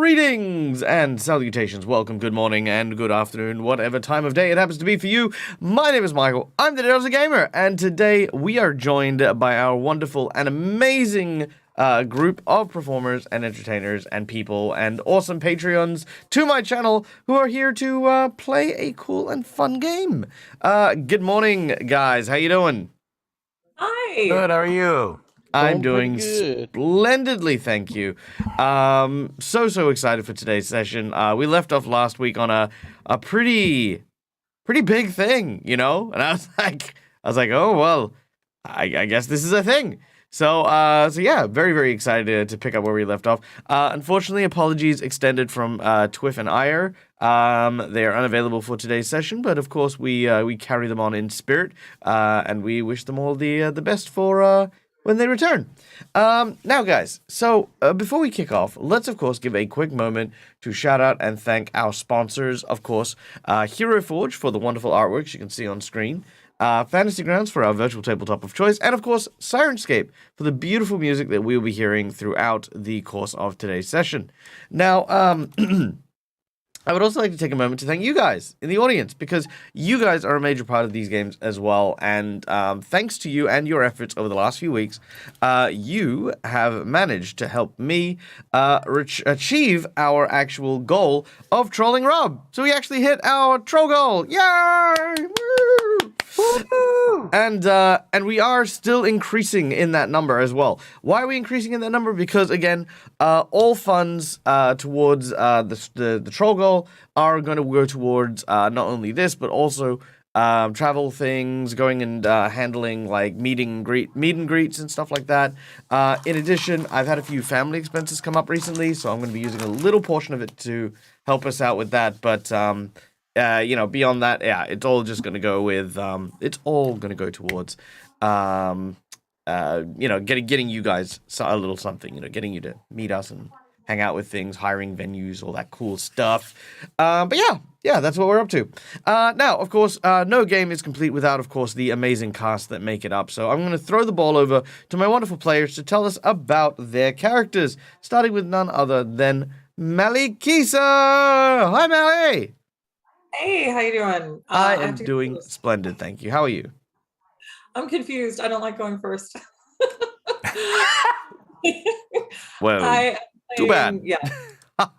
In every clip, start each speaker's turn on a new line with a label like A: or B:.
A: Greetings and salutations, welcome, good morning, and good afternoon, whatever time of day it happens to be for you. My name is Michael, I'm the Devouring Gamer, and today we are joined by our wonderful and amazing group of performers and entertainers and people and awesome Patreons to my channel who are here to play a cool and fun game. Good morning, guys. How you doing?
B: Hi.
C: Good, how are you?
A: I'm
D: Doing
A: doing
D: pretty good.
A: splendidly, thank you. So excited for today's session. We left off last week on a pretty big thing, you know? And I was like, oh well, I guess this is a thing. So yeah, very excited to pick up where we left off. Unfortunately, apologies extended from Twiff and Ire. They are unavailable for today's session, but of course we carry them on in spirit, and we wish them all the best for when they return. Now, guys, so before we kick off, let's, of course, give a quick moment to shout out and thank our sponsors, of course, Hero Forge for the wonderful artworks you can see on screen, Fantasy Grounds for our virtual tabletop of choice, and, of course, Sirenscape for the beautiful music that we'll be hearing throughout the course of today's session. Now, I would also like to take a moment to thank you guys in the audience, because you guys are a major part of these games as well, and thanks to you and your efforts over the last few weeks, you have managed to help me achieve our actual goal of trolling Rob. So we actually hit our troll goal. Yay! Woo! And we are still increasing in that number as well. Why are we increasing in that number? Because again, all funds towards the troll goal are going to go towards not only this, but also travel things, going and handling like meet and greets and stuff like that. In addition, I've had a few family expenses come up recently, so I'm going to be using a little portion of it to help us out with that. But beyond that, yeah, it's all just going to go with, it's all going to go towards, getting you guys a little something, getting you to meet us and hang out with things, hiring venues, all that cool stuff. But yeah, that's what we're up to. Now, of course, no game is complete without, of course, the amazing cast that make it up. So I'm going to throw the ball over to my wonderful players to tell us about their characters, starting with none other than Malikisa. Hi, Mally.
B: Hey, how you doing?
A: I am doing splendid, thank you. How are you?
B: I'm confused. I don't like going first.
A: Well, too bad.
B: Yeah,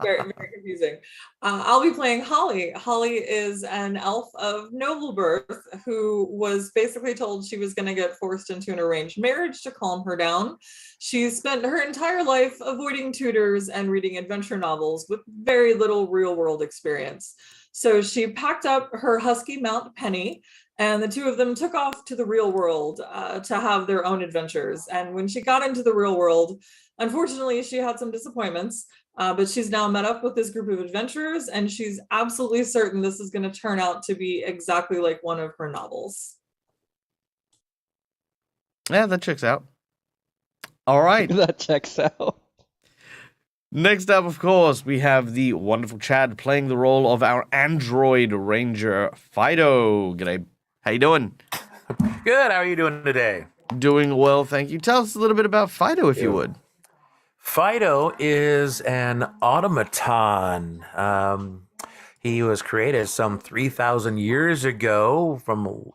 B: very confusing. I'll be playing Holly. Holly is an elf of noble birth who was basically told she was going to get forced into an arranged marriage to calm her down. She's spent her entire life avoiding tutors and reading adventure novels with very little real-world experience. So she packed up her husky mount Penny, and the two of them took off to the real world to have their own adventures. And when she got into the real world, unfortunately, she had some disappointments, but she's now met up with this group of adventurers, and she's absolutely certain this is going to turn out to be exactly like one of her novels.
A: Yeah, that checks out. All right.
D: That checks out.
A: Next up, of course, we have the wonderful Chad playing the role of our android ranger, Fido. G'day. How you doing?
C: Good, how are you doing today?
A: Doing well, thank you. Tell us a little bit about Fido, if you would.
C: Fido is an automaton. He was created some 3,000 years ago from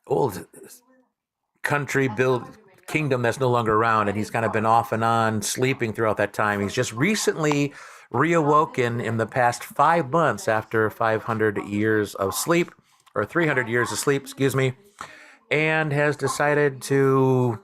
C: old country-built kingdom that's no longer around, and he's kind of been off and on sleeping throughout that time. He's just recently reawoken in the past 5 months after 500 years of sleep, or 300 years of sleep, excuse me, and has decided to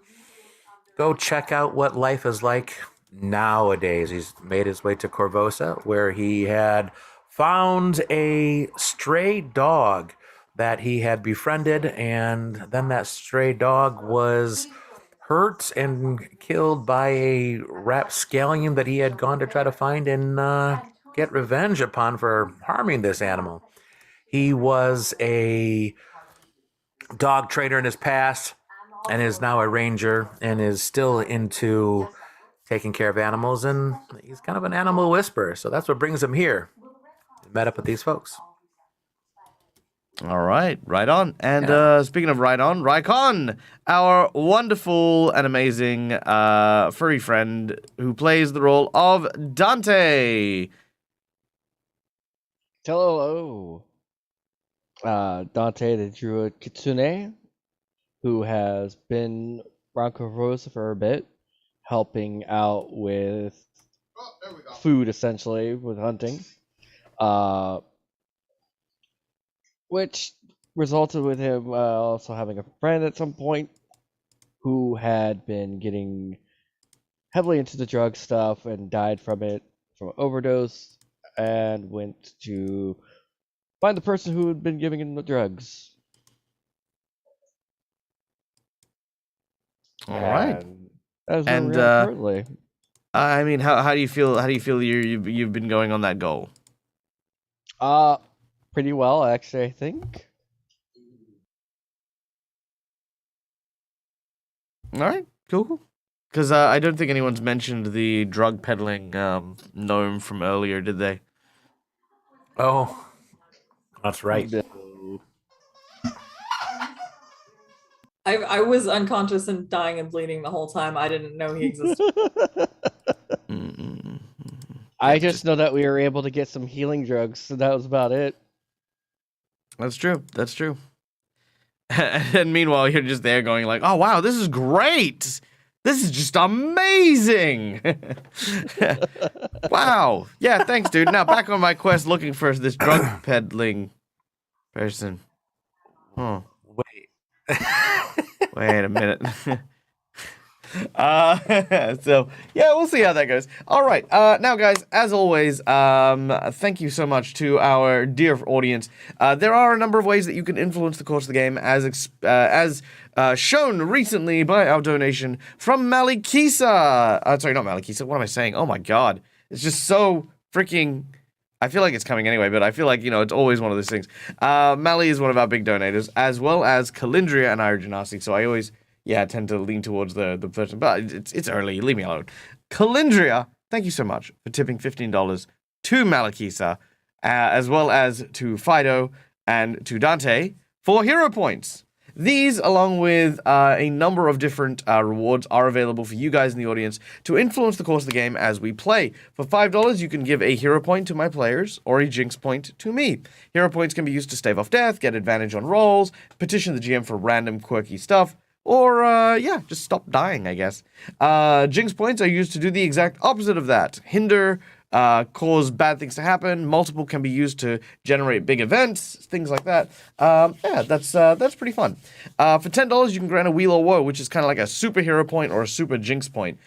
C: go check out what life is like nowadays. He's made his way to Korvosa, where he had found a stray dog that he had befriended, and then that stray dog was hurt and killed by a rapscallion that he had gone to try to find and get revenge upon for harming this animal. He was a dog trader in his past and is now a ranger and is still into taking care of animals, and he's kind of an animal whisperer, so that's what brings him here. He met up with these folks.
A: All right, right on. And
C: Yeah.
A: speaking of right on, Raikon, our wonderful and amazing furry friend who plays the role of Dante.
D: Hello. Dante the Druid Kitsune, who has been around Korvosa for a bit, helping out with food essentially with hunting. Which resulted with him also having a friend at some point who had been getting heavily into the drug stuff and died from it from an overdose and went to find the person who had been giving him the drugs.
A: All right.
D: And that is where
A: And
D: we're at currently.
A: I mean, how do you feel? How do you feel you've been going on that goal?
D: Pretty well actually, I think.
A: All right, cool. Because I don't think anyone's mentioned the drug peddling gnome from earlier, did they?
C: Oh, that's right.
D: No.
B: I was unconscious and dying and bleeding the whole time. I didn't know he existed.
A: Mm-mm.
D: I
A: Yeah,
D: just know that we were able to get some healing drugs, so that was about it.
A: That's true. That's true. And meanwhile, you're just there going like, "Oh wow, this is great! This is just amazing! Wow, yeah, thanks, dude." Now back on my quest, looking for this drug peddling person. Oh,
C: Wait.
A: wait a minute. So yeah, we'll see how that goes. All right, now guys, as always, thank you so much to our dear audience. There are a number of ways that you can influence the course of the game, as shown recently by our donation from Malikisa. Sorry, not Malikisa. What am I saying? Oh my god, it's just so freaking. I feel like it's coming anyway, but I feel like, it's always one of those things. Mali is one of our big donators, as well as Kalindria and Ira Janasi, so I always, tend to lean towards the person, but it's early, leave me alone. Kalindria, thank you so much for tipping $15 to Malakisa, as well as to Fido and to Dante for hero points. These, along with a number of different rewards, are available for you guys in the audience to influence the course of the game as we play. For $5, you can give a hero point to my players or a jinx point to me. Hero points can be used to stave off death, get advantage on rolls, petition the GM for random quirky stuff, or, just stop dying, I guess. Jinx points are used to do the exact opposite of that. Hinder, cause bad things to happen. Multiple can be used to generate big events, things like that. That's pretty fun. For $10, you can grant a Wheel or Woe, which is kind of like a superhero point or a super jinx point.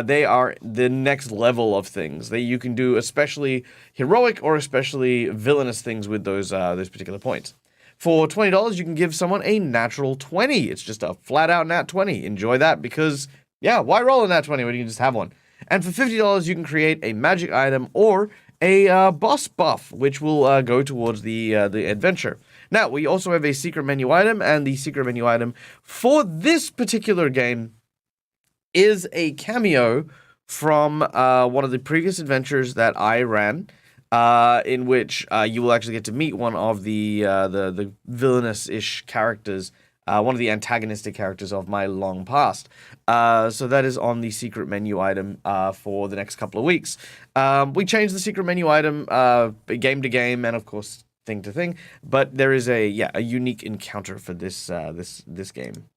A: They are the next level of things. You can do especially heroic or especially villainous things with those particular points. For $20, you can give someone a natural 20. It's just a flat-out nat 20. Enjoy that because, why roll a nat 20 when you can just have one? And for $50, you can create a magic item or a boss buff, which will go towards the adventure. Now, we also have a secret menu item, and the secret menu item for this particular game is a cameo from one of the previous adventures that I ran. In which you will actually get to meet one of the villainous-ish characters, one of the antagonistic characters of my long past. So that is on the secret menu item for the next couple of weeks. We changed the secret menu item game to game, and of course thing to thing. But there is a unique encounter for this game.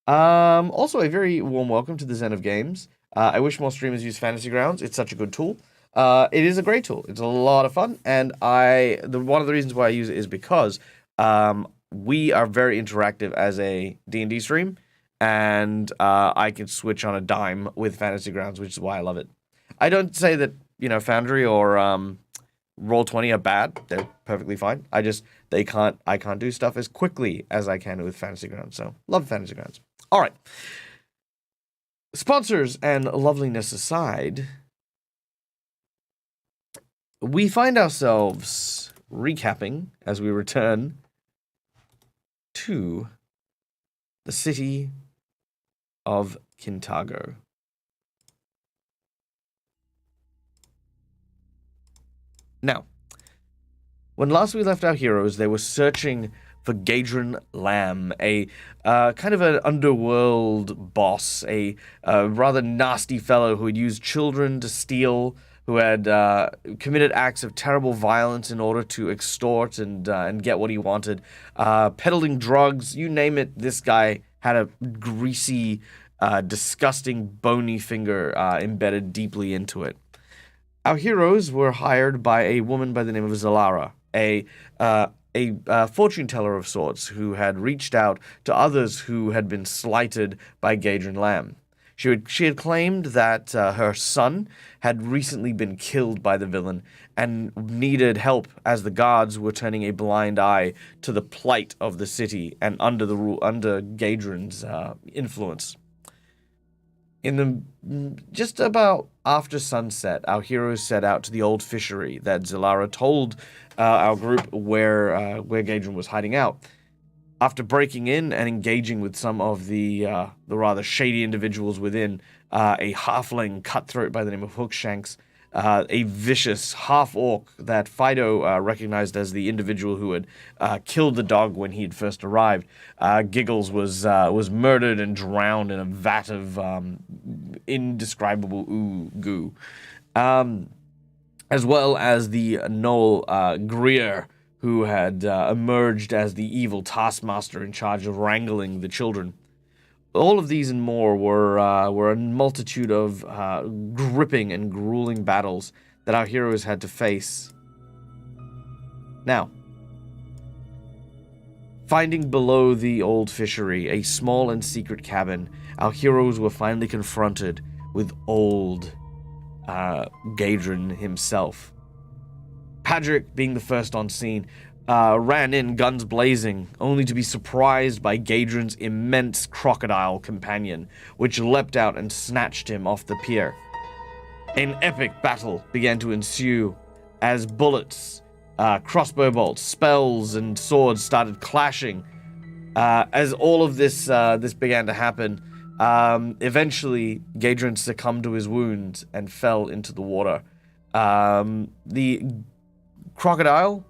A: Also, a very warm welcome to the Zen of Games. I wish more streamers use Fantasy Grounds. It's such a good tool. It is a great tool. It's a lot of fun, and one of the reasons why I use it is because we are very interactive as a D&D stream, and I can switch on a dime with Fantasy Grounds, which is why I love it. I don't say that Foundry or Roll20 are bad. They're perfectly fine. I can't do stuff as quickly as I can with Fantasy Grounds. So love Fantasy Grounds. All right. Sponsors and loveliness aside, we find ourselves recapping as we return to the city of Kintago. Now, when last we left our heroes, they were searching for Gadrin Lamb, a kind of an underworld boss, a rather nasty fellow who had used children to steal, who had committed acts of terrible violence in order to extort and get what he wanted, peddling drugs, you name it. This guy had a greasy, disgusting, bony finger embedded deeply into it. Our heroes were hired by a woman by the name of Zalara, a fortune teller of sorts who had reached out to others who had been slighted by Gadrin Lamb. She had claimed that her son had recently been killed by the villain and needed help as the guards were turning a blind eye to the plight of the city and under Gadrin's influence. Just about after sunset, our heroes set out to the old fishery that Zalara told our group where Gadrin was hiding out. After breaking in and engaging with some of the rather shady individuals within, a halfling cutthroat by the name of Hookshanks, a vicious half-orc that Fido recognized as the individual who had killed the dog when he had first arrived. Giggles was murdered and drowned in a vat of indescribable goo. As well as the Noel Greer, who had emerged as the evil taskmaster in charge of wrangling the children. All of these and more were a multitude of gripping and grueling battles that our heroes had to face. Now, finding below the old fishery a small and secret cabin, our heroes were finally confronted with old Gadrin himself. Patrick, being the first on scene, ran in guns blazing, only to be surprised by Gadrin's immense crocodile companion, which leapt out and snatched him off the pier. An epic battle began to ensue as bullets, crossbow bolts, spells, and swords started clashing. As all of this began to happen, eventually Gadrin succumbed to his wounds and fell into the water. The crocodile,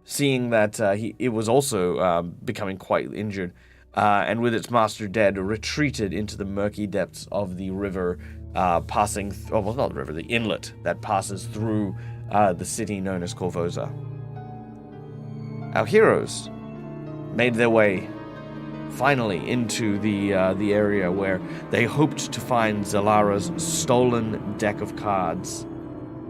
A: seeing that it was also becoming quite injured, and with its master dead, retreated into the murky depths of the river, not the river, the inlet that passes through the city known as Korvosa. Our heroes made their way finally into the area where they hoped to find Zalara's stolen deck of cards.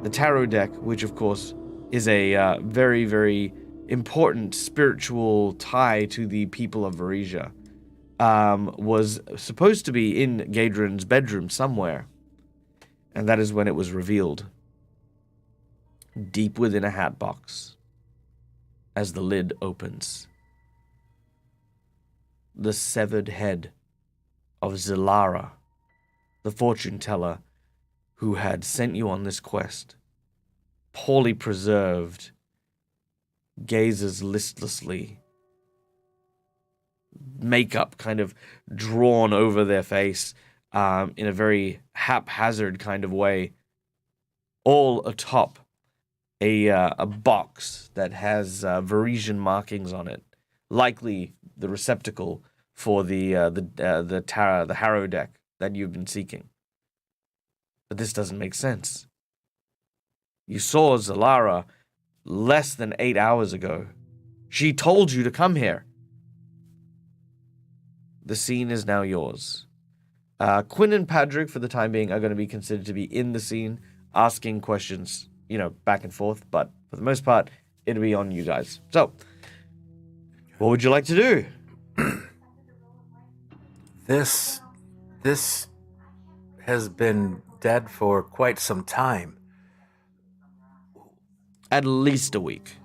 A: The Tarot deck, which of course is a very, very important spiritual tie to the people of Varisia, was supposed to be in Gadrin's bedroom somewhere. And that is when it was revealed. Deep within a hat box, as the lid opens, the severed head of Zalara, the fortune teller who had sent you on this quest, poorly preserved, gazes listlessly, makeup kind of drawn over their face in a very haphazard kind of way, all atop a box that has Varisian markings on it, likely the receptacle for the Harrow Deck that you've been seeking. But this doesn't make sense. You saw Zalara less than 8 hours ago. She told you to come here. The scene is now yours. Quinn and Patrick, for the time being, are going to be considered to be in the scene, asking questions, back and forth, but for the most part, it'll be on you guys. So, what would you like to do?
C: This has been dead for quite some time.
A: At least a week.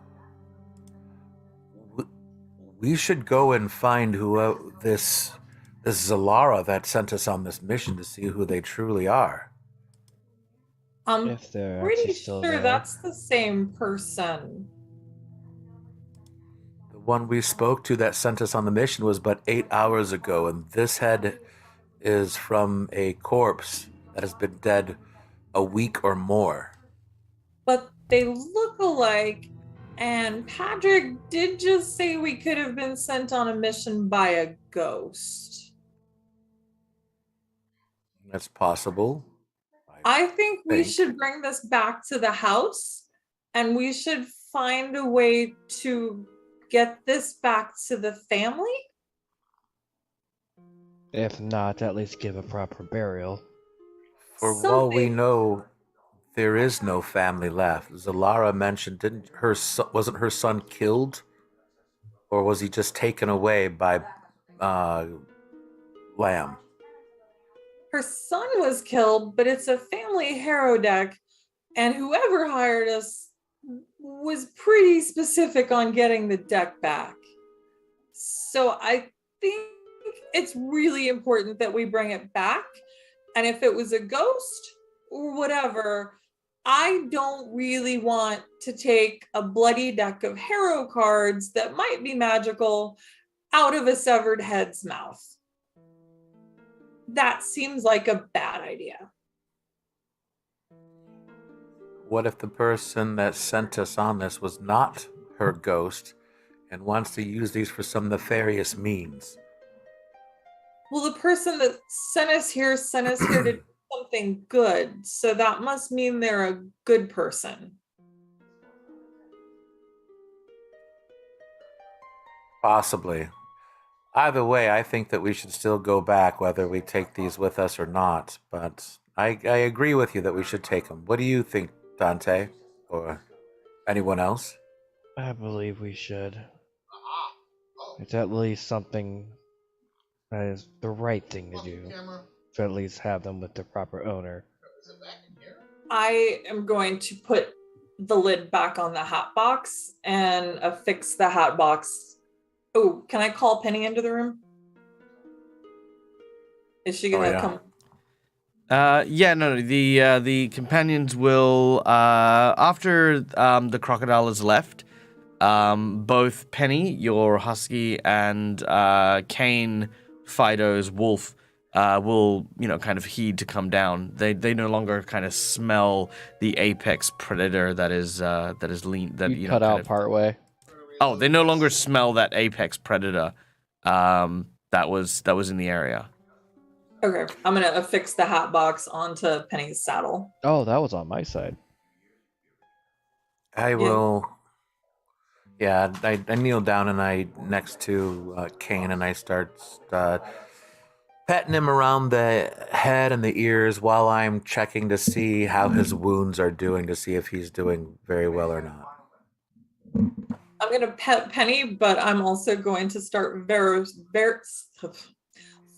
C: We should go and find who this Zalara that sent us on this mission to see who they truly are.
B: I'm
D: If they're
B: pretty
D: actually still
B: sure
D: there.
B: that's the same person.
C: The one we spoke to that sent us on the mission was but 8 hours ago, and this head is from a corpse that has been dead a week or more.
B: But they look alike, And Patrick did just say we could have been sent on a mission by a ghost.
C: That's possible.
B: I think we should bring this back to the house and we should find a way to get this back to the family.
D: If not, at least give a proper burial.
C: For all we
B: Something.
C: know, there is no family left. Zalara mentioned, wasn't her son killed, or was he just taken away by Lamb?
B: Her son was killed, but it's a family Harrow Deck, and whoever hired us was pretty specific on getting the deck back. So I think it's really important that we bring it back. And if it was a ghost or whatever, I don't really want to take a bloody deck of Harrow cards that might be magical out of a severed head's mouth. That seems like a bad idea.
C: What if the person that sent us on this was not her ghost and wants to use these for some nefarious means?
B: Well, the person that sent us here to do something good. So that must mean they're a good person.
C: Possibly. Either way, I think that we should still go back, whether we take these with us or not. But I agree with you that we should take them. What do you think, Dante? Or anyone else?
D: I believe we should. It's at least something that is the right thing to do. To at least have them with the proper owner.
B: I am going to put the lid back on the hat box and affix the hat box. Oh, can I call Penny into the room? Is she gonna come?
A: Yeah, no, the companions will after the crocodile is left, both Penny, your husky, and Kane, Fido's wolf, will kind of heed to come down. They no longer kind of smell the apex predator that is lean. That
D: you cut out part way.
A: Oh, they no longer smell that apex predator that was in the area.
B: Okay, I'm gonna affix the hat box onto Penny's saddle.
D: Oh, that was on my side.
C: I will. Yeah, I kneel down and I next to Kane and I start petting him around the head and the ears while I'm checking to see how his wounds are doing, to see if he's doing very well or not.
B: I'm going to pet Penny, but I'm also going to start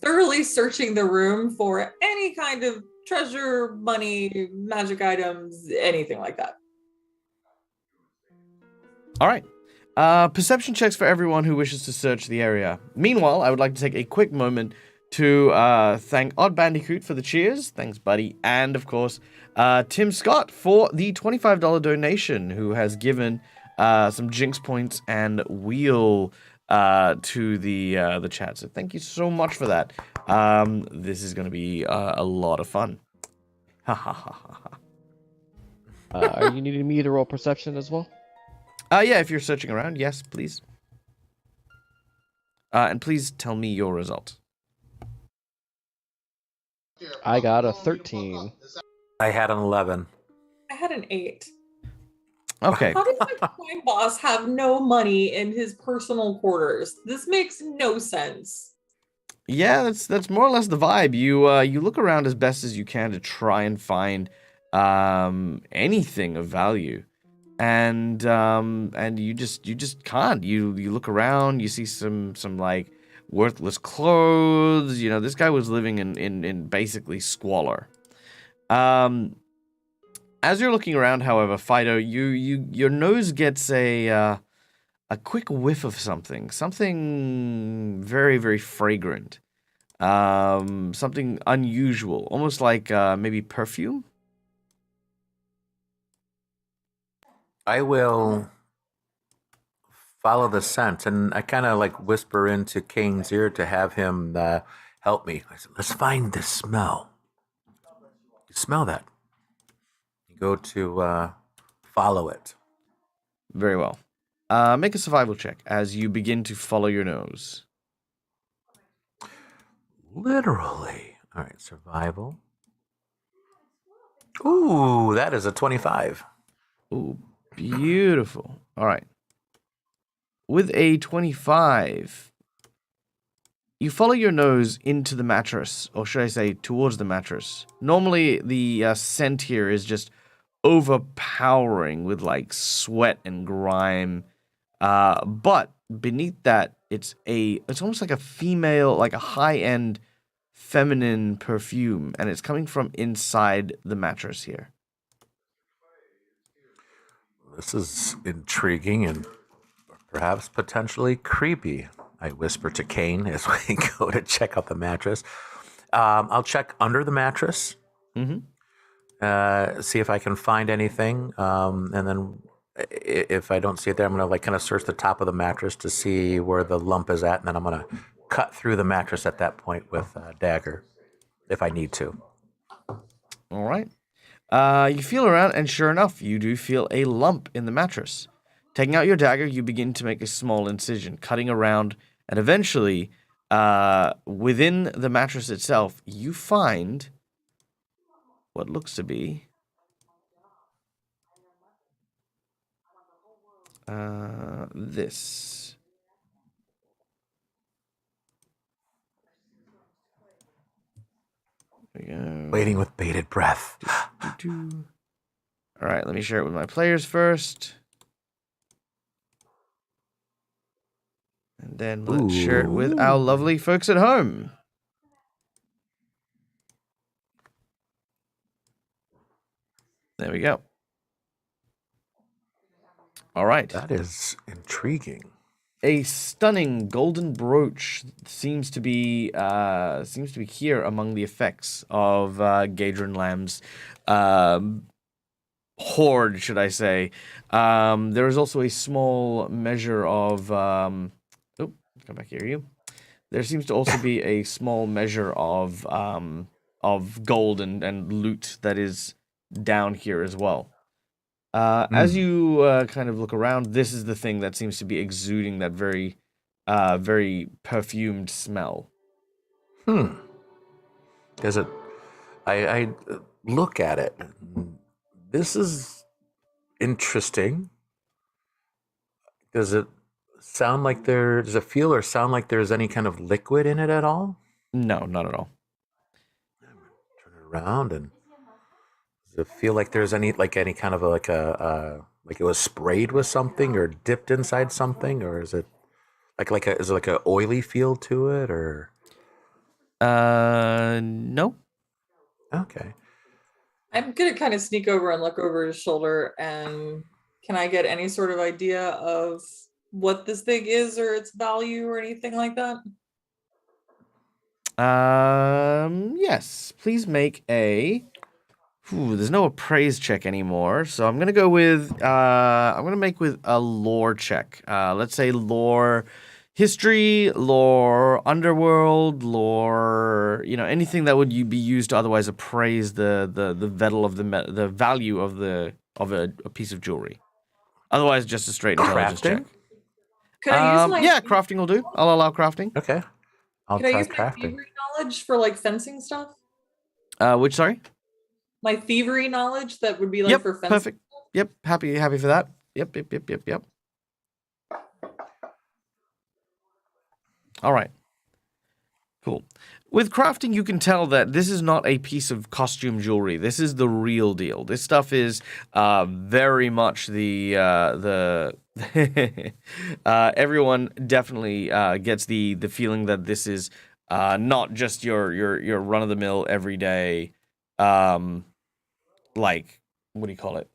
B: thoroughly searching the room for any kind of treasure, money, magic items, anything like that.
A: All right. Perception checks for everyone who wishes to search the area. Meanwhile, I would like to take a quick moment to thank Odd Bandicoot for the cheers. Thanks, buddy. And, of course, Tim Scott for the $25 donation, who has given some Jinx points and wheel to the chat. So thank you so much for that. This is going to be a lot of fun. Ha ha ha ha.
D: Are you needing me to roll perception as well?
A: Yeah, if you're searching around, yes, please. And please tell me your result.
D: I got a 13.
C: I had an 11.
B: I had an 8.
A: Okay.
B: How does my coin boss have no money in his personal quarters? This makes no sense.
A: Yeah, that's more or less the vibe. You look around as best as you can to try and find anything of value, and you just can't. You look around, you see some like worthless clothes. This guy was living in basically squalor. As you're looking around, however, Fido, your nose gets a quick whiff of something very, very fragrant, something unusual, almost like maybe perfume.
C: I will follow the scent, and I kind of like whisper into Kane's ear to have him help me. I said, "Let's find this smell. You smell that?" Go to follow it.
A: Very well. Make a survival check as you begin to follow your nose.
C: Literally. All right, survival. Ooh, that is a 25.
A: Ooh, beautiful. All right. With a 25, you follow your nose into the mattress, or should I say towards the mattress. Normally, the scent here is just overpowering with like sweat and grime. But beneath that, it's almost like a female, like a high-end feminine perfume, and it's coming from inside the mattress here.
C: This is intriguing and perhaps potentially creepy. I whisper to Kane as we go to check out the mattress. I'll check under the mattress, see if I can find anything, and then if I don't see it there, I'm gonna like kind of search the top of the mattress to see where the lump is at, and then I'm gonna cut through the mattress at that point with a dagger, if I need to.
A: All right. You feel around, and sure enough, you do feel a lump in the mattress. Taking out your dagger, you begin to make a small incision, cutting around, and eventually, within the mattress itself, you find what looks to be this. There we go.
C: Waiting with bated breath.
A: All right, let me share it with my players first. And then let's share it with our lovely folks at home. There we go. All right.
C: That is intriguing.
A: A stunning golden brooch seems to be here among the effects of Gadron Lamb's hoard, should I say. There is also a small measure of come back here, you. There seems to also be a small measure of gold and loot that is down here as well. As you kind of look around, this is the thing that seems to be exuding that very, very perfumed smell.
C: Does it? I look at it. This is interesting. Does it sound like does it feel or sound like there's any kind of liquid in it at all?
A: No, not at all.
C: Turn it around, and does it feel like there's any kind of like it was sprayed with something or dipped inside something, or is it is it like a oily feel to it, or?
A: No.
C: Okay.
B: I'm gonna kind of sneak over and look over his shoulder, and can I get any sort of idea of what this thing is or its value or anything like that?
A: Yes. Please make a. There's no appraise check anymore, so I'm gonna go with. I'm gonna make with a lore check. Let's say lore, history, lore, underworld, lore. Anything that would be used to otherwise appraise the value of a piece of jewelry. Otherwise, just a straight intelligence check.
B: Could I use my
A: crafting will do. I'll allow crafting.
C: Okay. I'll
B: Could I
C: try
B: use my
C: crafting.
B: thievery knowledge for like fencing stuff?
A: Which sorry?
B: My thievery knowledge that would be like for fencing.
A: Perfect. Yep, happy for that. Yep. All right. Cool. With crafting, you can tell that this is not a piece of costume jewelry. This is the real deal. This stuff is very much the everyone definitely gets the feeling that this is not just your run of the mill everyday like what do you call it?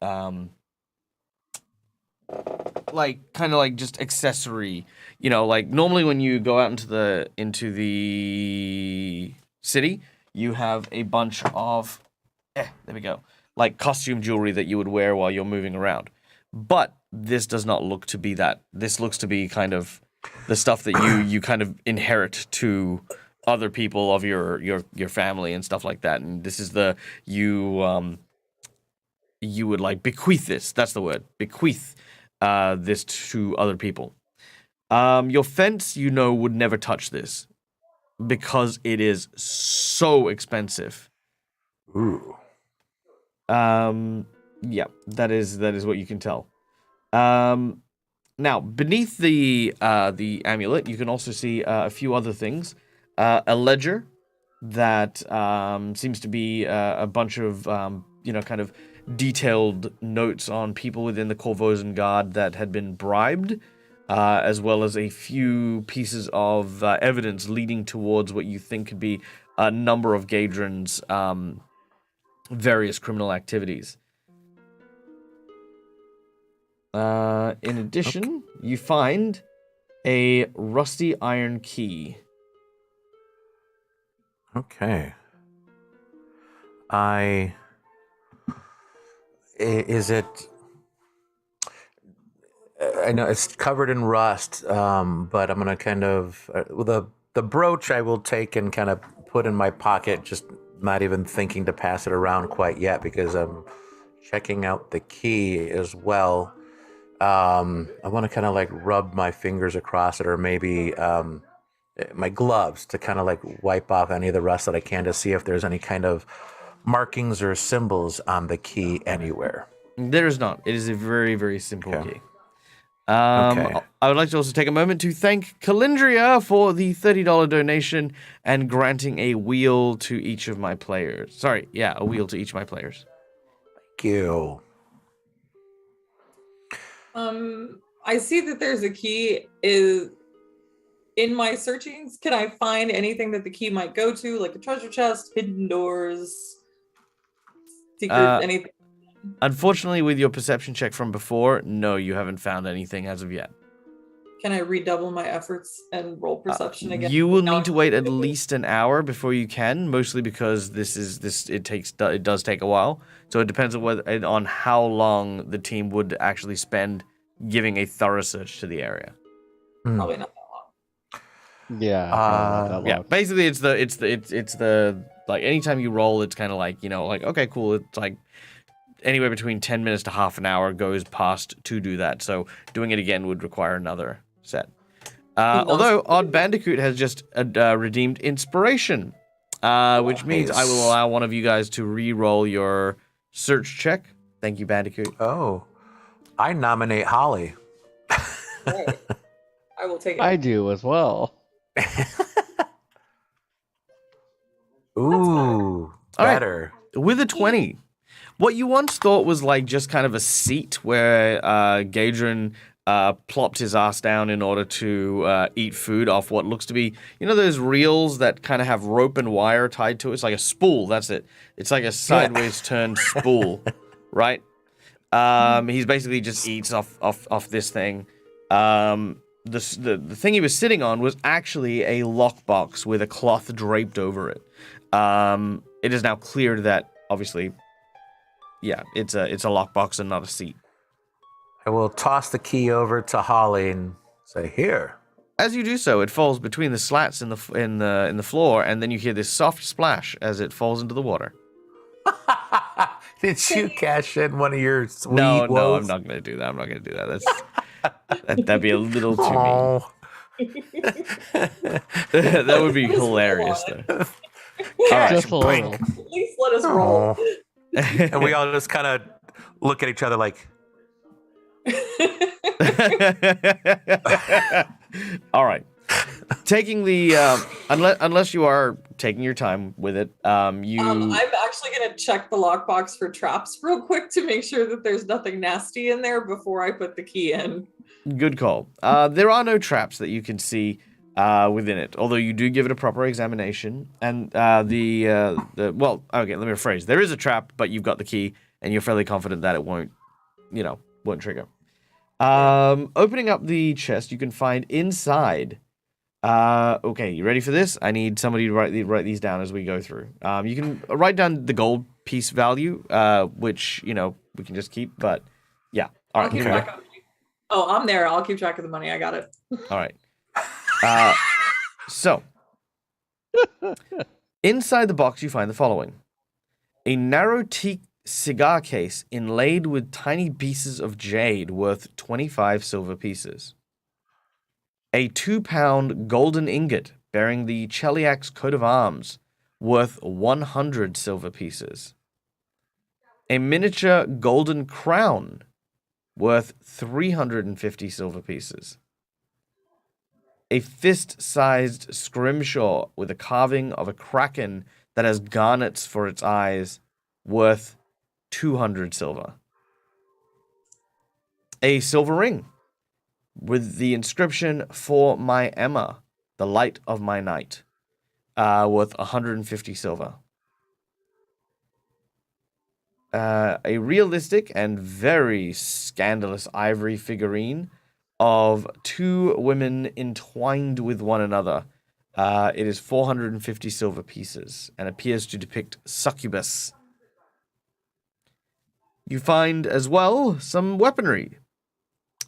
A: Like kind of like just accessory, like normally when you go out into the city, you have a bunch of there we go, like costume jewelry that you would wear while you're moving around. But this does not look to be that. This looks to be kind of the stuff that you kind of inherit to other people of your family and stuff like that. And this is you would like bequeath this. That's the word. Bequeath this to other people. Your fence, would never touch this because it is so expensive.
C: Ooh.
A: Yeah, that is what you can tell. Now, beneath the amulet, you can also see a few other things. A ledger that seems to be a bunch of kind of detailed notes on people within the Korvosan Guard that had been bribed, as well as a few pieces of evidence leading towards what you think could be a number of Gadron's various criminal activities. In addition, you find a rusty iron key.
C: Okay. Is it? I know it's covered in rust, but I'm gonna kind of the brooch I will take and kind of put in my pocket, just not even thinking to pass it around quite yet because I'm checking out the key as well. I want to kind of like rub my fingers across it, or maybe my gloves to kind of like wipe off any of the rust that I can to see if there's any kind of markings or symbols on the key anywhere.
A: There is not. It is a very, very simple
C: Okay.
A: key.
C: Okay.
A: I would like to also take a moment to thank Calindria for the $30 donation and granting a wheel to each of my players. Sorry, yeah, a wheel to each of my players.
C: Thank you.
B: I see that there's a key is in my searchings. Can I find anything that the key might go to, like a treasure chest, hidden doors, secret, anything?
A: Unfortunately, with your perception check from before, no, you haven't found anything as of yet.
B: Can I redouble my efforts and roll perception again?
A: You will need to wait at least an hour before you can, mostly because it does take a while. So it depends on how long the team would actually spend giving a thorough search to the area.
B: Probably not that long.
D: Yeah, probably not that long.
A: Yeah, basically it's the like anytime you roll, it's kind of like, like, okay, cool. It's like anywhere between 10 minutes to half an hour goes past to do that. So doing it again would require another set. Although Odd Bandicoot has just redeemed inspiration, which means I will allow one of you guys to re-roll your search check. Thank you, Bandicoot.
C: Oh, I nominate Holly.
B: Right. I will take it.
D: I do as well.
C: Ooh, better.
A: With a 20. What you once thought was like just kind of a seat where Gadron plopped his ass down in order to eat food off what looks to be, those reels that kind of have rope and wire tied to it. It's like a spool. That's it. It's like a sideways turned spool, right? He's basically just eats off this thing. The thing he was sitting on was actually a lockbox with a cloth draped over it. It is now clear that obviously, yeah, it's a lockbox and not a seat.
C: I will toss the key over to Holly and say, "Here."
A: As you do so, it falls between the slats in the floor, and then you hear this soft splash as it falls into the water.
C: Did you cash in one of your sweet
A: No,
C: wolves?
A: I'm not going to do that. I'm not going to do that. That'd be a little too mean.
C: Oh.
A: That would be hilarious, though.
D: Just a little.
B: At least let us roll.
C: And we all just kind of look at each other like,
A: all right. Taking the unless you are taking your time with it,
B: I'm actually gonna check the lockbox for traps real quick to make sure that there's nothing nasty in there before I put the key in.
A: Good call. There are no traps that you can see within it, although you do give it a proper examination. And okay, let me rephrase. There is a trap, but you've got the key, and you're fairly confident that it won't trigger. Opening up the chest, you can find inside. Okay, you ready for this? I need somebody to write these down as we go through. You can write down the gold piece value, which we can just keep. But yeah, all right.
B: I'll keep track of I'm there. I'll keep track of the money. I got it.
A: All right. So inside the box, you find the following: a narrow teak cigar case inlaid with tiny pieces of jade worth 25 silver pieces. A 2-pound golden ingot bearing the Cheliax's coat of arms worth 100 silver pieces. A miniature golden crown worth 350 silver pieces. A fist-sized scrimshaw with a carving of a kraken that has garnets for its eyes, worth 200 silver. A silver ring with the inscription, "For my Emma, the light of my night," worth 150 silver. A realistic and very scandalous ivory figurine of 2 women entwined with one another. It is 450 silver pieces and appears to depict succubus. You find as well some weaponry.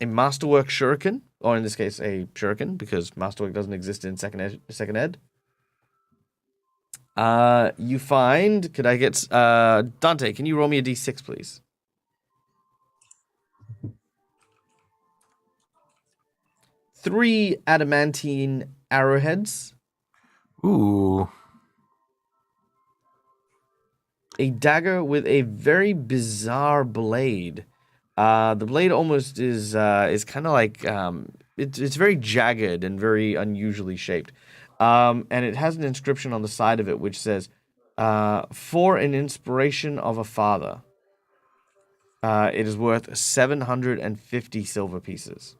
A: A masterwork shuriken, or in this case a shuriken, because masterwork doesn't exist in second ed. You find, could I get, Dante, can you roll me a d6, please? Three adamantine arrowheads.
C: Ooh.
A: A dagger with a very bizarre blade. The blade almost is kind of like, it's very jagged and very unusually shaped. And it has an inscription on the side of it which says, "For an inspiration of a father." It is worth 750 silver pieces.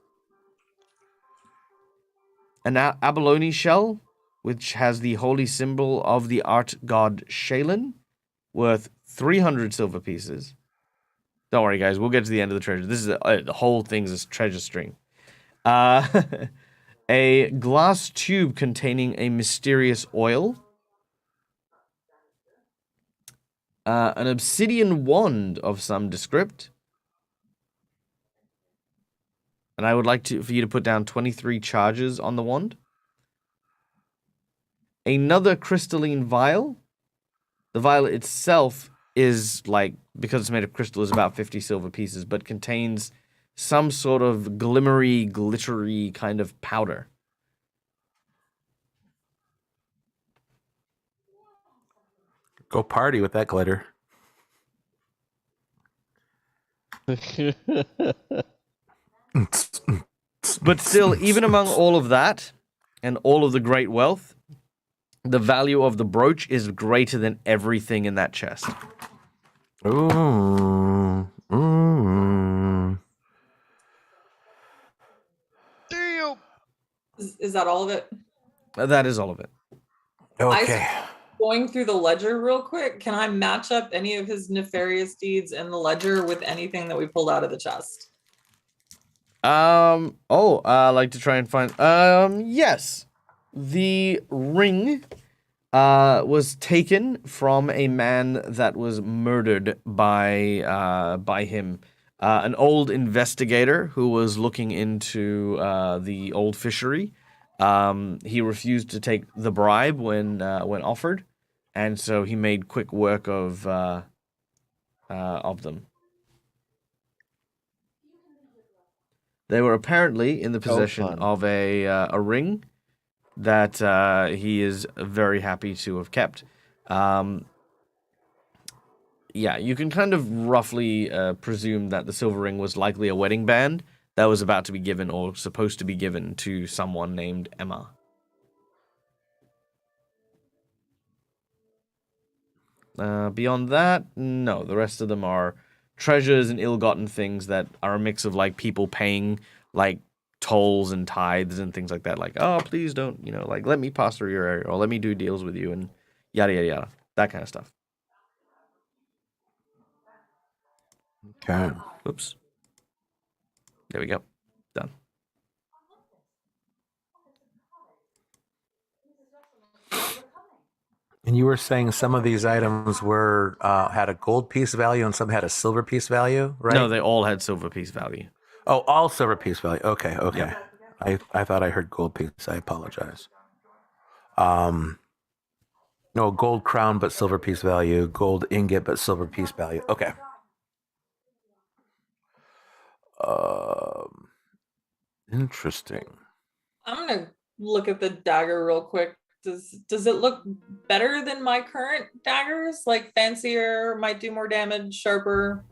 A: An abalone shell, which has the holy symbol of the art god Shaylin, worth 300 silver pieces. Don't worry, guys. We'll get to the end of the treasure. This is the whole thing's a treasure string. A glass tube containing a mysterious oil. An obsidian wand of some descript. And I would like for you to put down 23 charges on the wand. Another crystalline vial. The vial itself is like, because it's made of crystal, is about 50 silver pieces, but contains some sort of glimmery, glittery kind of powder.
C: Go party with that glitter.
A: But still, even among all of that and all of the great wealth, the value of the brooch is greater than everything in that chest.
C: Ooh. Ooh.
D: Damn.
B: Is that all of it?
A: That is all of it.
C: Okay.
B: Going through the ledger real quick, can I match up any of his nefarious deeds in the ledger with anything that we pulled out of the chest?
A: I like to try and find, yes. The ring, was taken from a man that was murdered by him. An old investigator who was looking into, the old fishery. He refused to take the bribe when offered, and so he made quick work of them. They were apparently in the possession
D: fun.
A: of a ring that he is very happy to have kept. Yeah, you can kind of roughly presume that the silver ring was likely a wedding band that was about to be given or supposed to be given to someone named Emma. Beyond that, no. The rest of them are treasures and ill-gotten things that are a mix of like people paying like tolls and tithes and things like that. Like, oh, please don't, like let me pass through your area or let me do deals with you and yada yada yada. That kind of stuff.
C: Okay.
A: Oops. There we go. Done.
C: And you were saying some of these items were had a gold piece value and some had a silver piece value, right?
A: No, they all had silver piece value.
C: Oh, all silver piece value. Okay.
A: Yeah.
C: I thought I heard gold piece. I apologize. No, gold crown but silver piece value. Gold ingot but silver piece value. Okay. Um, Interesting.
B: I'm gonna look at the dagger real quick. Does it look better than my current daggers? Like fancier, might do more damage, sharper?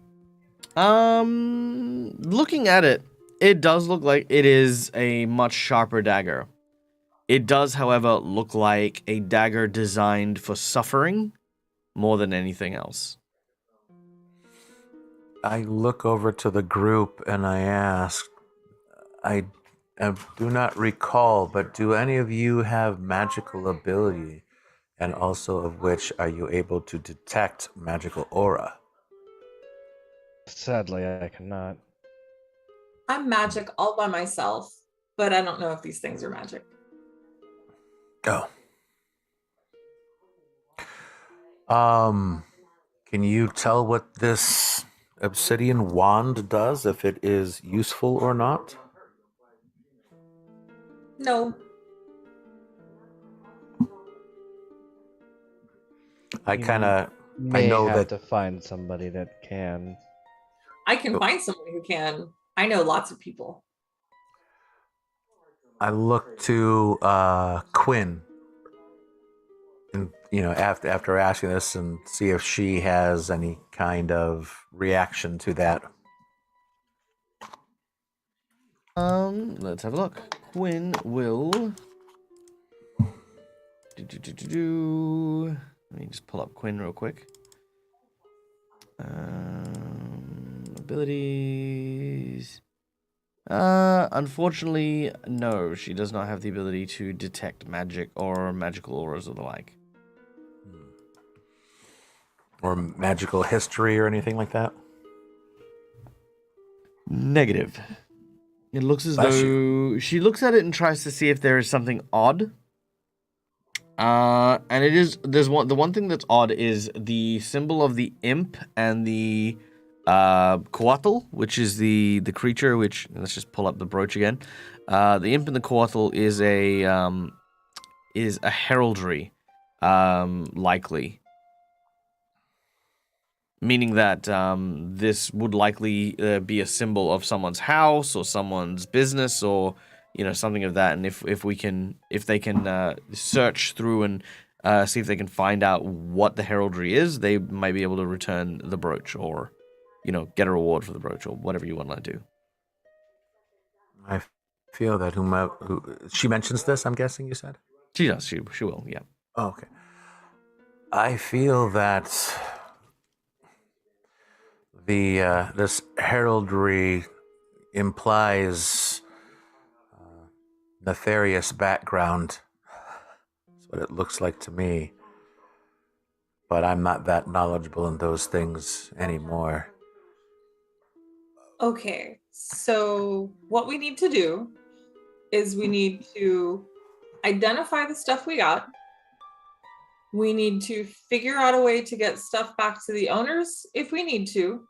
A: Looking at it, it does look like it is a much sharper dagger. It does, however, look like a dagger designed for suffering more than anything else.
C: I look over to the group and I ask, I do not recall, but do any of you have magical ability? And also of which are you able to detect magical aura?
D: Sadly, I cannot.
B: I'm magic all by myself, but I don't know if these things are magic.
C: Oh. Can you tell what this obsidian wand does, if it is useful or not?
B: No.
C: I kind of,
D: May
C: know
D: have
C: that-
D: to find somebody that can.
B: I can find someone who can. I know lots of people.
C: I look to Quinn, and after asking this, and see if she has any kind of reaction to that.
A: Let's have a look. Quinn will. Let me just pull up Quinn real quick. Abilities. Unfortunately, no. She does not have the ability to detect magic or magical auras or the like.
C: Or magical history or anything like that?
A: Negative. It looks as
C: Bless
A: though she looks at it and tries to see if there is something odd. And the one thing that's odd is the symbol of the imp and the coatl, which is the creature, which, let's just pull up the brooch again. The imp and the coatl is a heraldry, likely. Meaning that this would likely be a symbol of someone's house or someone's business, or something of that. And if they can search through and see if they can find out what the heraldry is, they might be able to return the brooch, or get a reward for the brooch, or whatever you want to do.
C: I feel that she mentions this, I'm guessing you said?
A: She does. She will. Yeah.
C: Oh, okay. I feel that this heraldry implies nefarious background. That's what it looks like to me. But I'm not that knowledgeable in those things anymore.
B: Okay, so what we need to do is we need to identify the stuff we got. We need to figure out a way to get stuff back to the owners if we need to,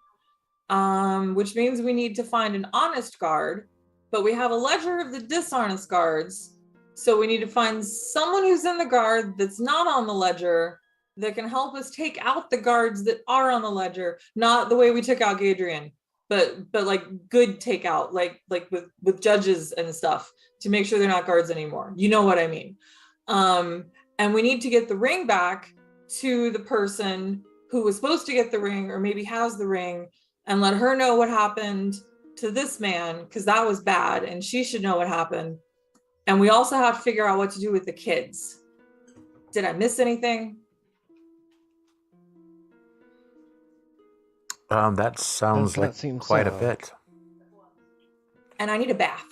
B: which means we need to find an honest guard, but we have a ledger of the dishonest guards. So we need to find someone who's in the guard that's not on the ledger that can help us take out the guards that are on the ledger, not the way we took out Gadrian, but like good takeout, like with judges and stuff, to make sure they're not guards anymore. You know what I mean? And we need to get the ring back to the person who was supposed to get the ring, or maybe has the ring, and let her know what happened to this man, because that was bad, and she should know what happened. And we also have to figure out what to do with the kids. Did I miss anything?
C: That sounds like quite a bit.
B: And I need a bath.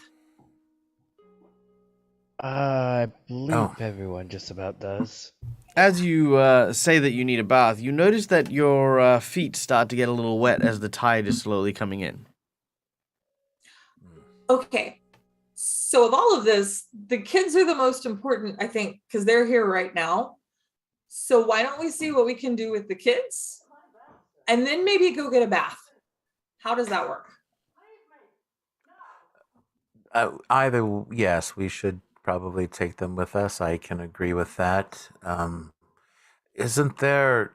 D: I believe everyone just about does.
A: As you say that you need a bath, you notice that your feet start to get a little wet as the tide is slowly coming in.
B: Okay. So of all of this, the kids are the most important, I think, because they're here right now. So why don't we see what we can do with the kids? And then maybe go get a bath. How does that work?
C: Either, yes, we should probably take them with us. I can agree with that. Isn't there?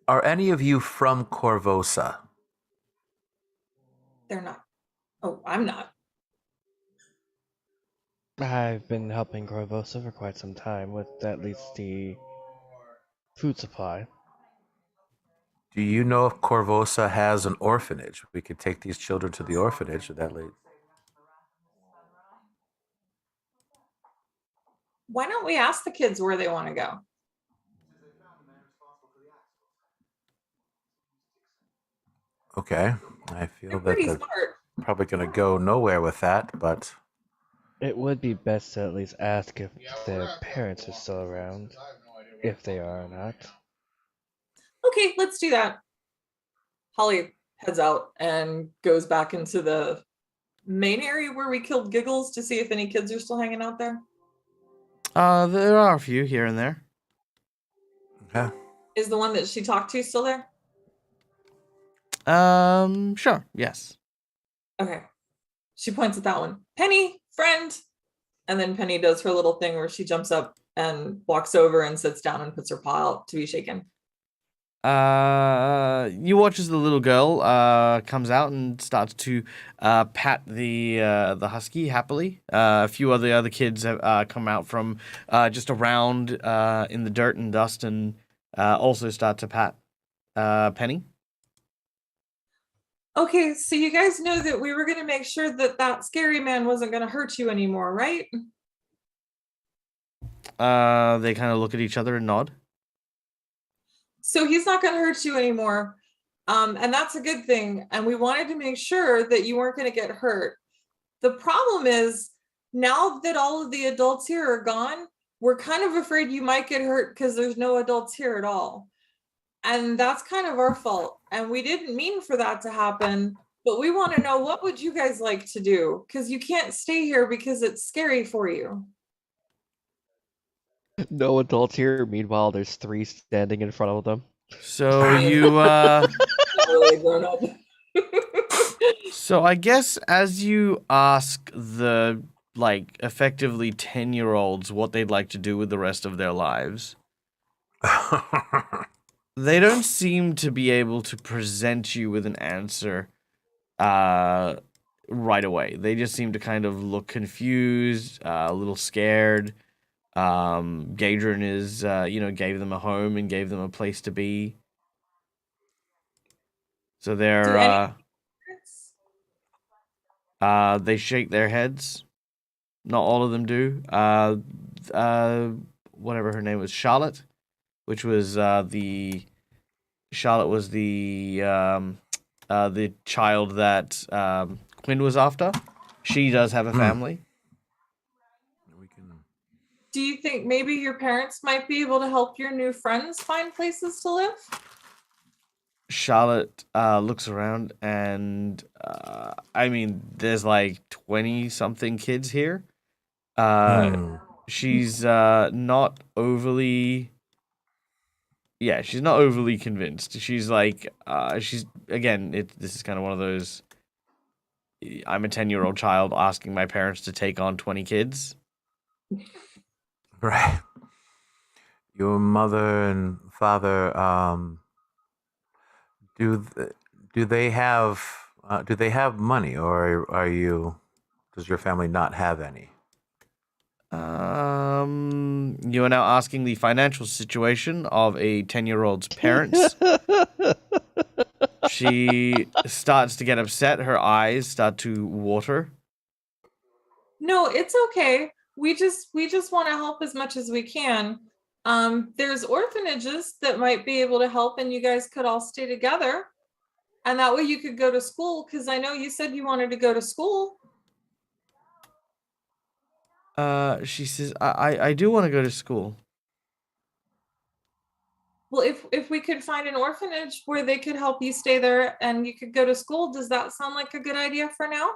C: Are any of you from Korvosa?
B: They're not. Oh, I'm not.
D: I've been helping Korvosa for quite some time with at least the food supply.
C: Do you know if Korvosa has an orphanage? We could take these children to the orphanage at that late.
B: Why don't we ask the kids where they want to go?
C: Okay, I feel
B: They're
C: that
B: pretty
C: they're
B: smart.
C: probably going to go nowhere with that, but
D: It would be best to at least ask if their parents are still around, if they are or not.
B: Okay, let's do that. Holly heads out and goes back into the main area where we killed Giggles to see if any kids are still hanging out there.
A: There are a few here and there.
C: okay.
B: Is the one that she talked to still there?
A: Sure, yes.
B: Okay. She points at that one. Penny, friend. And then Penny does her little thing where she jumps up and walks over and sits down and puts her paw out to be shaken.
A: You watch as the little girl comes out and starts to pat the husky happily. A few of the other kids have come out from just around in the dirt and dust and also start to pat Penny.
B: Okay, so you guys know that we were going to make sure that that scary man wasn't going to hurt you anymore, right?
A: They kind of look at each other and nod.
B: So he's not going to hurt you anymore. And that's a good thing. And we wanted to make sure that you weren't going to get hurt. The problem is now that all of the adults here are gone, we're kind of afraid you might get hurt because there's no adults here at all. And that's kind of our fault. And we didn't mean for that to happen, but we want to know, what would you guys like to do? Because you can't stay here because it's scary for you.
D: No adults here. Meanwhile, there's 3 standing in front of them.
A: So you
B: Not really grown up.
A: So I guess as you ask the effectively 10-year-olds what they'd like to do with the rest of their lives, they don't seem to be able to present you with an answer right away. They just seem to kind of look confused, a little scared. Gadrin is, gave them a home and gave them a place to be. So they're, they shake their heads. Not all of them do. Whatever her name was, Charlotte, which was Charlotte was the child that Quinn was after. She does have a family.
B: Do you think maybe your parents might be able to help your new friends find places to live?
A: Charlotte looks around and there's 20-something kids here. She's not overly she's not overly convinced. She's this is kind of one of those, I'm a 10-year-old child asking my parents to take on 20 kids.
C: Right. Your mother and father, do they have money, or does your family not have any?
A: You are now asking the financial situation of a 10-year-old's parents. She starts to get upset. Her eyes start to water.
B: No, it's okay. We just want to help as much as we can. There's orphanages that might be able to help, and you guys could all stay together. And that way you could go to school, because I know you said you wanted to go to school.
A: She says, I do want to go to school.
B: Well, if we could find an orphanage where they could help you stay there and you could go to school, does that sound like a good idea for now?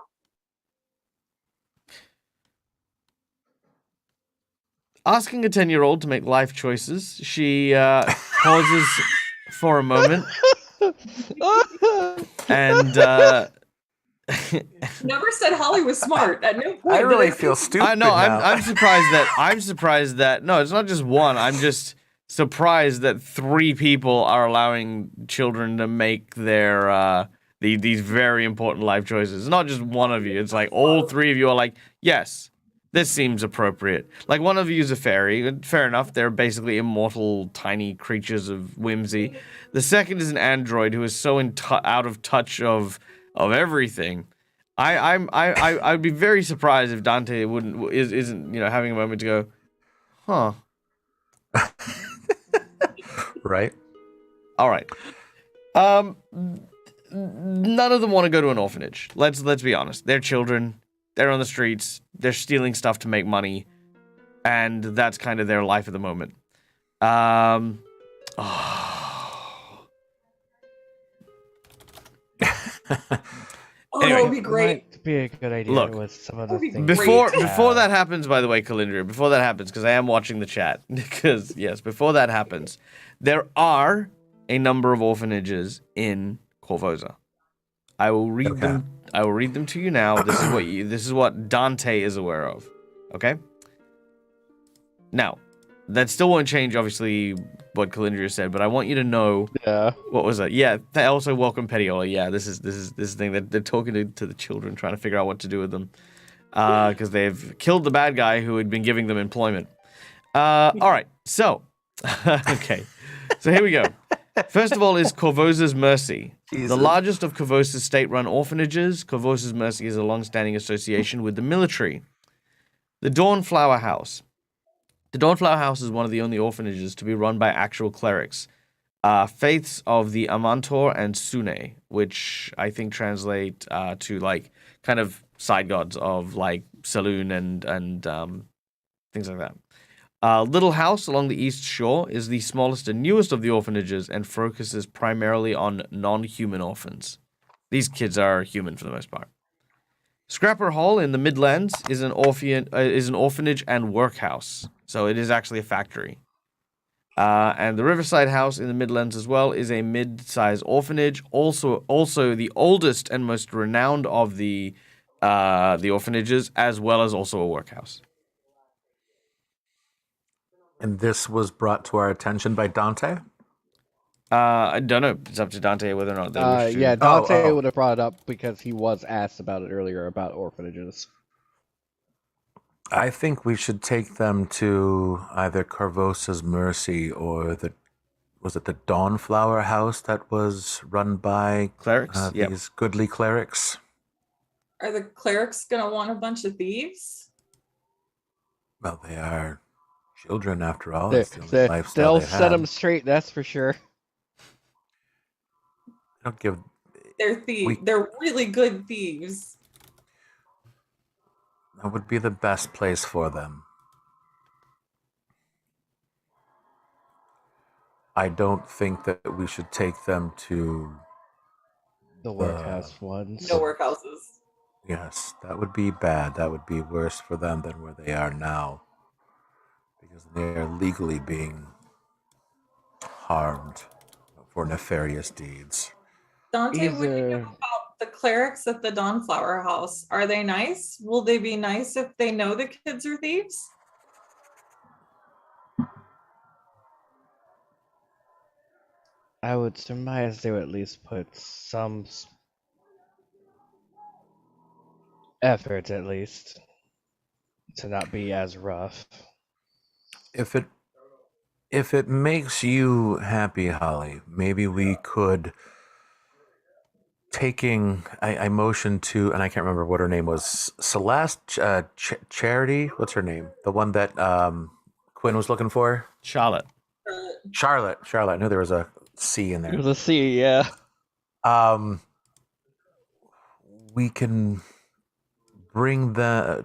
A: Asking a 10-year-old to make life choices, she pauses for a moment and
B: Never said Holly was smart. At no point
C: I really
B: did
C: feel stupid.
A: I know.
C: now.
A: I'm surprised that. No, it's not just one. I'm just surprised that 3 people are allowing children to make their these very important life choices. It's not just one of you. It's like all 3 of you are like, yes, this seems appropriate. Like one of you is a fairy. Fair enough. They're basically immortal, tiny creatures of whimsy. The second is an android who is so out of touch of everything. I'd be very surprised if Dante isn't having a moment to go, huh.
C: Right?
A: All right. None of them want to go to an orphanage. Let's be honest. They're children. They're on the streets. They're stealing stuff to make money, and that's kind of their life at the moment. Oh. Anyway.
B: That would be great.
D: Might be a good idea
A: Look,
D: with some of the
B: that'd be
D: things.
B: great.
A: Before that happens, by the way, Kalindria, before that happens, because I am watching the chat, because, yes, before that happens, there are a number of orphanages in Korvosa. I will read them. I will read them to you now. This is what Dante is aware of. Okay? Now, that still won't change, obviously, what Kalindria said, but I want you to know.
D: Yeah.
A: What was that? Yeah. Also, welcome Petiola. Yeah, this is the thing that they're talking to the children, trying to figure out what to do with them, because they've killed the bad guy who had been giving them employment. All right. So, okay. So here we go. First of all is Korvosa's Mercy.
C: Jesus.
A: The largest of Korvosa's state-run orphanages, Korvosa's Mercy is a long-standing association with the military. The Dawnflower House. The Dawnflower House is one of the only orphanages to be run by actual clerics. Faiths of the Amantor and Sune, which I think translate to, like, kind of side gods of, like, Saloon and things like that. Little House along the East Shore is the smallest and newest of the orphanages and focuses primarily on non-human orphans. These kids are human for the most part. Scrapper Hall in the Midlands is an orphanage and workhouse, so it is actually a factory. And the Riverside House in the Midlands as well is a mid-sized orphanage, also the oldest and most renowned of the orphanages, as well as also a workhouse.
C: And this was brought to our attention by Dante?
A: I don't know. It's up to Dante whether or not they wish to.
D: Yeah, Dante
C: Oh.
D: would have brought it up because he was asked about it earlier about orphanages.
C: I think we should take them to either Korvosa's Mercy or was it the Dawnflower House that was run by
A: Clerics? Yep.
C: these goodly clerics?
B: Are the clerics gonna want a bunch of thieves?
C: Well, they are children after all.
D: They,
C: It's the only lifestyle
D: they'll
C: they
D: set
C: have.
D: them straight, that's for sure.
C: Don't give.
B: They're thieves. They're really good thieves.
C: That would be the best place for them. I don't think that we should take them to.
D: The workhouse ones.
B: No workhouses.
C: Yes, that would be bad. That would be worse for them than where they are now. Because they are legally being harmed for nefarious deeds.
B: Dante, what do you know
D: Either-
B: about the clerics at the Dawnflower House? Are they nice? Will they be nice if they know the kids are thieves?
D: I would surmise they would at least put some effort, at least, to not be as rough.
C: If it makes you happy, Holly, maybe we could I motioned to, and I can't remember what her name was, Celeste, Charity, what's her name? The one that Quinn was looking for?
A: Charlotte.
C: Charlotte, I knew there was a C in there.
D: Let's see, yeah.
C: We can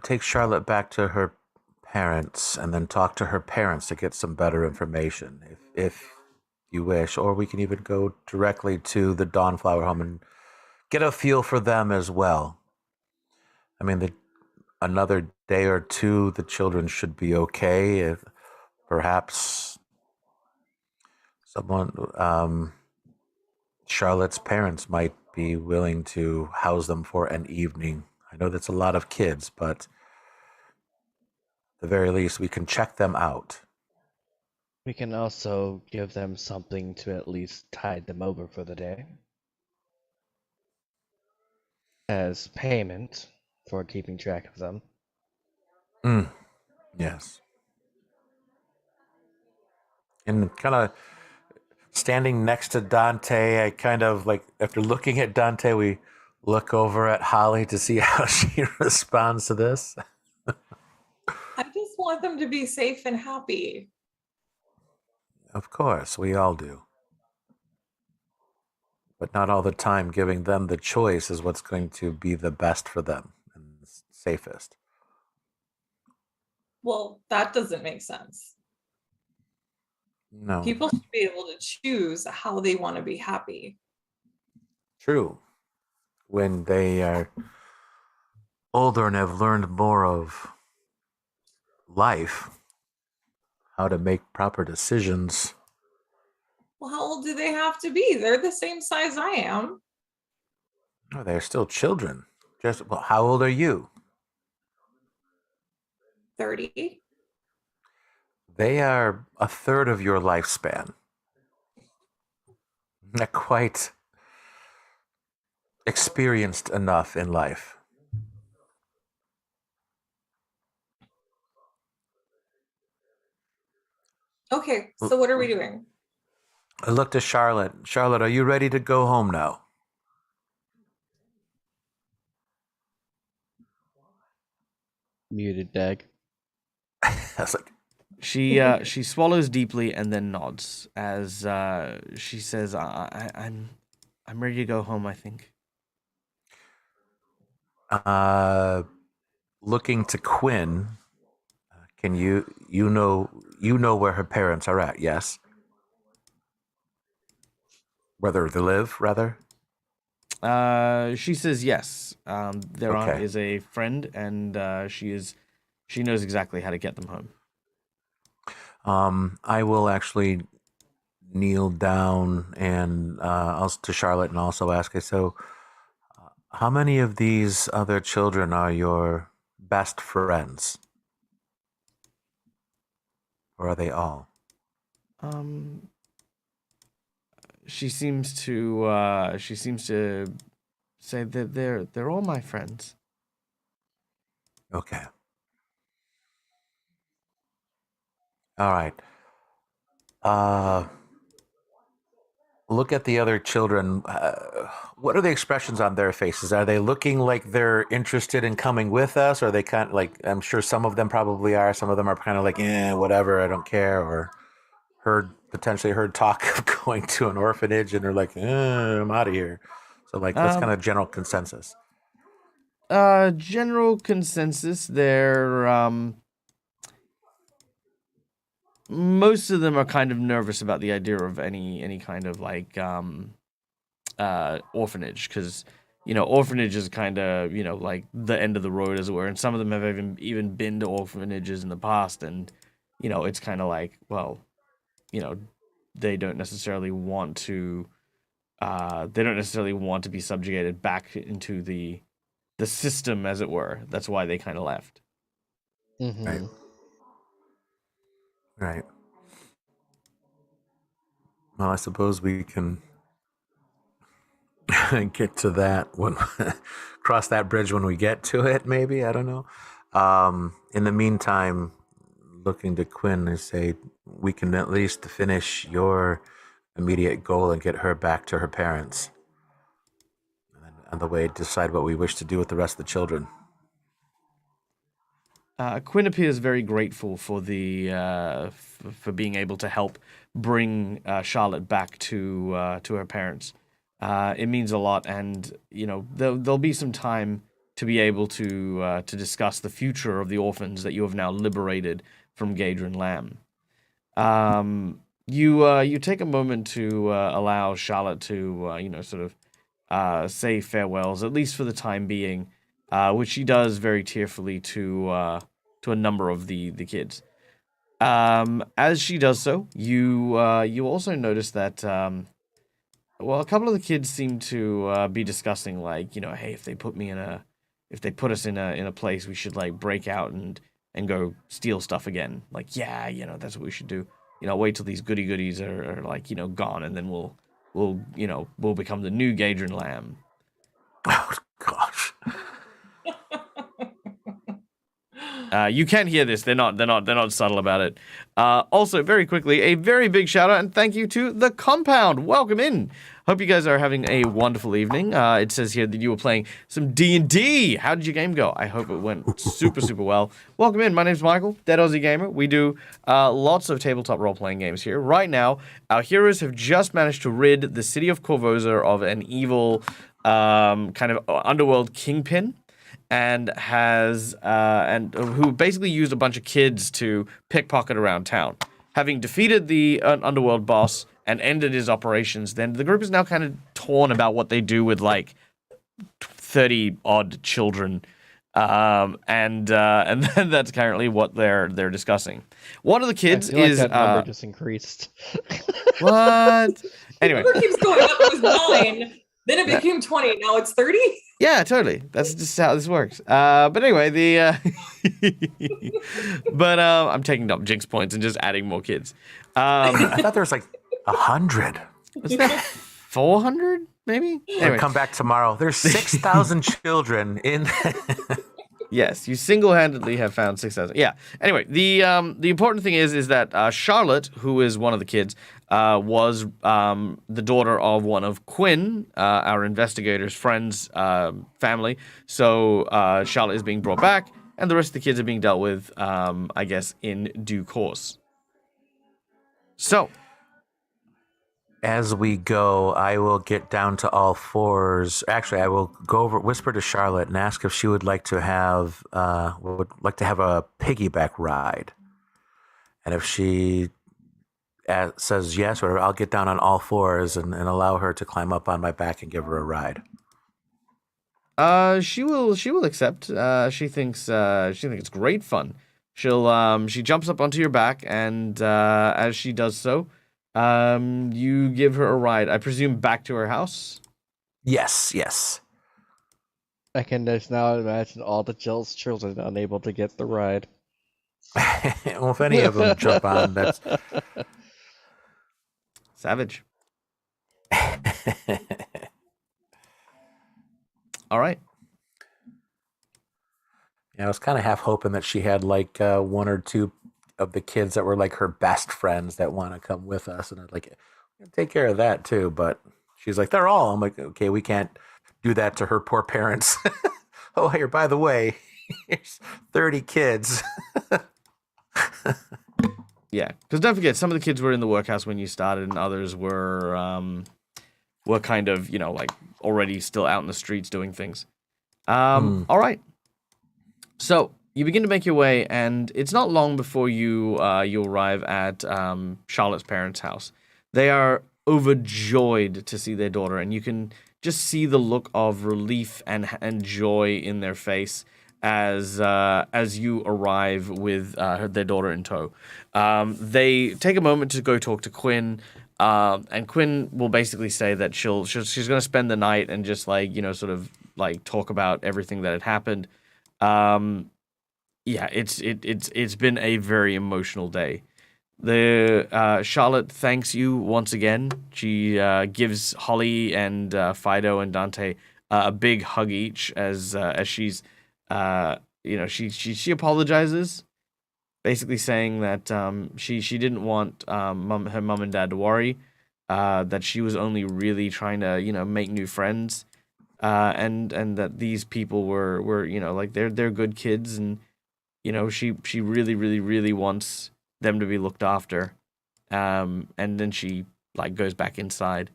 C: take Charlotte back to her parents and then talk to her parents to get some better information if you wish, or we can even go directly to the Dawnflower home and get a feel for them as well. I mean, another day or two, the children should be okay. If perhaps someone, Charlotte's parents might be willing to house them for an evening. I know that's a lot of kids, but at the very least, we can check them out.
D: We can also give them something to at least tide them over for the day as payment for keeping track of them.
C: Mm, yes. And kind of standing next to Dante, I kind of like, after looking at Dante, we look over at Holly to see how she responds to this.
B: I just want them to be safe and happy.
C: Of course, we all do. But not all the time giving them the choice is what's going to be the best for them and safest.
B: Well, that doesn't make sense.
C: No.
B: People should be able to choose how they want to be happy.
C: True. When they are older and have learned more of life, how to make proper decisions.
B: Well, how old do they have to be? They're the same size I am.
C: Oh, they're still children. Just, well, how old are you?
B: 30.
C: They are a third of your lifespan. Not quite experienced enough in life.
B: Okay, so what are we doing?
C: I looked to Charlotte. Charlotte, are you ready to go home now?
D: Muted Dag.
C: I was like,
A: She swallows deeply and then nods as she says, I'm ready to go home, I think."
C: Looking to Quinn. Can you know where her parents are at? Yes. Whether they live, rather.
A: She says yes. Their aunt
C: Okay.
A: is a friend, and she knows exactly how to get them home.
C: I will actually kneel down and also to Charlotte and also ask her. So, how many of these other children are your best friends, or are they all?
A: Um, she seems to say that they're all my friends.
C: Okay. All right. Look at the other children. What are the expressions on their faces? Are they looking like they're interested in coming with us? Or are they kind of like, I'm sure some of them probably are. Some of them are kind of like, whatever, I don't care. Or potentially heard talk of going to an orphanage and they're like, I'm out of here. So like, what's kind
A: Um,
C: of general consensus?
A: General consensus, most of them are kind of nervous about the idea of any kind of like orphanage, because orphanage is kind of like the end of the road, as it were, and some of them have even been to orphanages in the past, and it's kind of like, well, you know they don't necessarily want to be subjugated back into the system, as it were. That's why they kind of left.
D: Mm-hmm.
C: Right. Right. Well, I suppose we can get to that when cross that bridge when we get to it. Maybe, I don't know. In the meantime, looking to Quinn and say we can at least finish your immediate goal and get her back to her parents, and then on the way decide what we wish to do with the rest of the children.
A: Quinn appears very grateful for for being able to help bring Charlotte back to her parents. It means a lot, and there'll be some time to be able to discuss the future of the orphans that you have now liberated from Gadrin Lamb. You take a moment to allow Charlotte to sort of say farewells, at least for the time being, which she does very tearfully to a number of the kids. As she does so, you also notice that a couple of the kids seem to be discussing, like, hey, if they put us in a place, we should like break out and go steal stuff again. Like, yeah, that's what we should do. wait till these goody goodies are like, gone, and then we'll become the new Gadron Lamb.
C: Oh gosh.
A: You can hear this. They're not subtle about it. Also, very quickly, a very big shout out and thank you to The Compound. Welcome in. Hope you guys are having a wonderful evening. It says here that you were playing some D&D. How did your game go? I hope it went super, super well. Welcome in. My name's Michael, Dead Aussie Gamer. We do lots of tabletop role-playing games here. Right now, our heroes have just managed to rid the city of Korvosa of an evil kind of underworld kingpin. And who basically used a bunch of kids to pickpocket around town. Having defeated the underworld boss and ended his operations, then the group is now kind of torn about what they do with like 30 odd children, and then that's currently what they're discussing. One of the kids is
D: that number just increased.
A: What? Anyway,
B: The number keeps going up. It was 9, then it became 20. Now it's 30.
A: Yeah, totally. That's just how this works. But anyway, I'm taking up jinx points and just adding more kids.
C: I thought there was like 100.
A: Wasn't that 400, maybe? Anyway.
C: Come back tomorrow. There's 6,000 children in.
A: Yes, you single-handedly have found 6,000. Yeah. Anyway, the important thing is that Charlotte, who is one of the kids, was the daughter of one of Quinn, our investigator's friend's family. So Charlotte is being brought back, and the rest of the kids are being dealt with, I guess, in due course. So,
C: as we go, I will get down to all fours. Actually, I will go over, whisper to Charlotte, and ask if she would like to have a piggyback ride. And if she says yes, or I'll get down on all fours and allow her to climb up on my back and give her a ride.
A: She will accept. She thinks it's great fun. She jumps up onto your back, and as she does so, you give her a ride. I presume back to her house.
C: Yes.
D: I can just now imagine all the Jill's children unable to get the ride.
C: Well, if any of them jump on, that's
A: savage. All right.
C: Yeah, I was kind of half hoping that she had like one or two of the kids that were like her best friends that want to come with us, and I'd like take care of that too. But she's like, they're all. I'm like, okay, we can't do that to her poor parents. Oh, here, by the way, here's 30 kids.
A: Yeah, because don't forget, some of the kids were in the workhouse when you started, and others were kind of, like already still out in the streets doing things. All right. So you begin to make your way, and it's not long before you arrive at Charlotte's parents' house. They are overjoyed to see their daughter, and you can just see the look of relief and joy in their face as you arrive with their daughter in tow. They take a moment to go talk to Quinn, and Quinn will basically say that she's going to spend the night and just sort of talk about everything that had happened. Yeah, it's been a very emotional day. Charlotte thanks you once again. She gives Holly and Fido and Dante a big hug each as she's she apologizes, basically saying that she didn't want her mom and dad to worry, that she was only really trying to make new friends, and that these people were they're good kids, and she really really really wants them to be looked after, and then she goes back inside.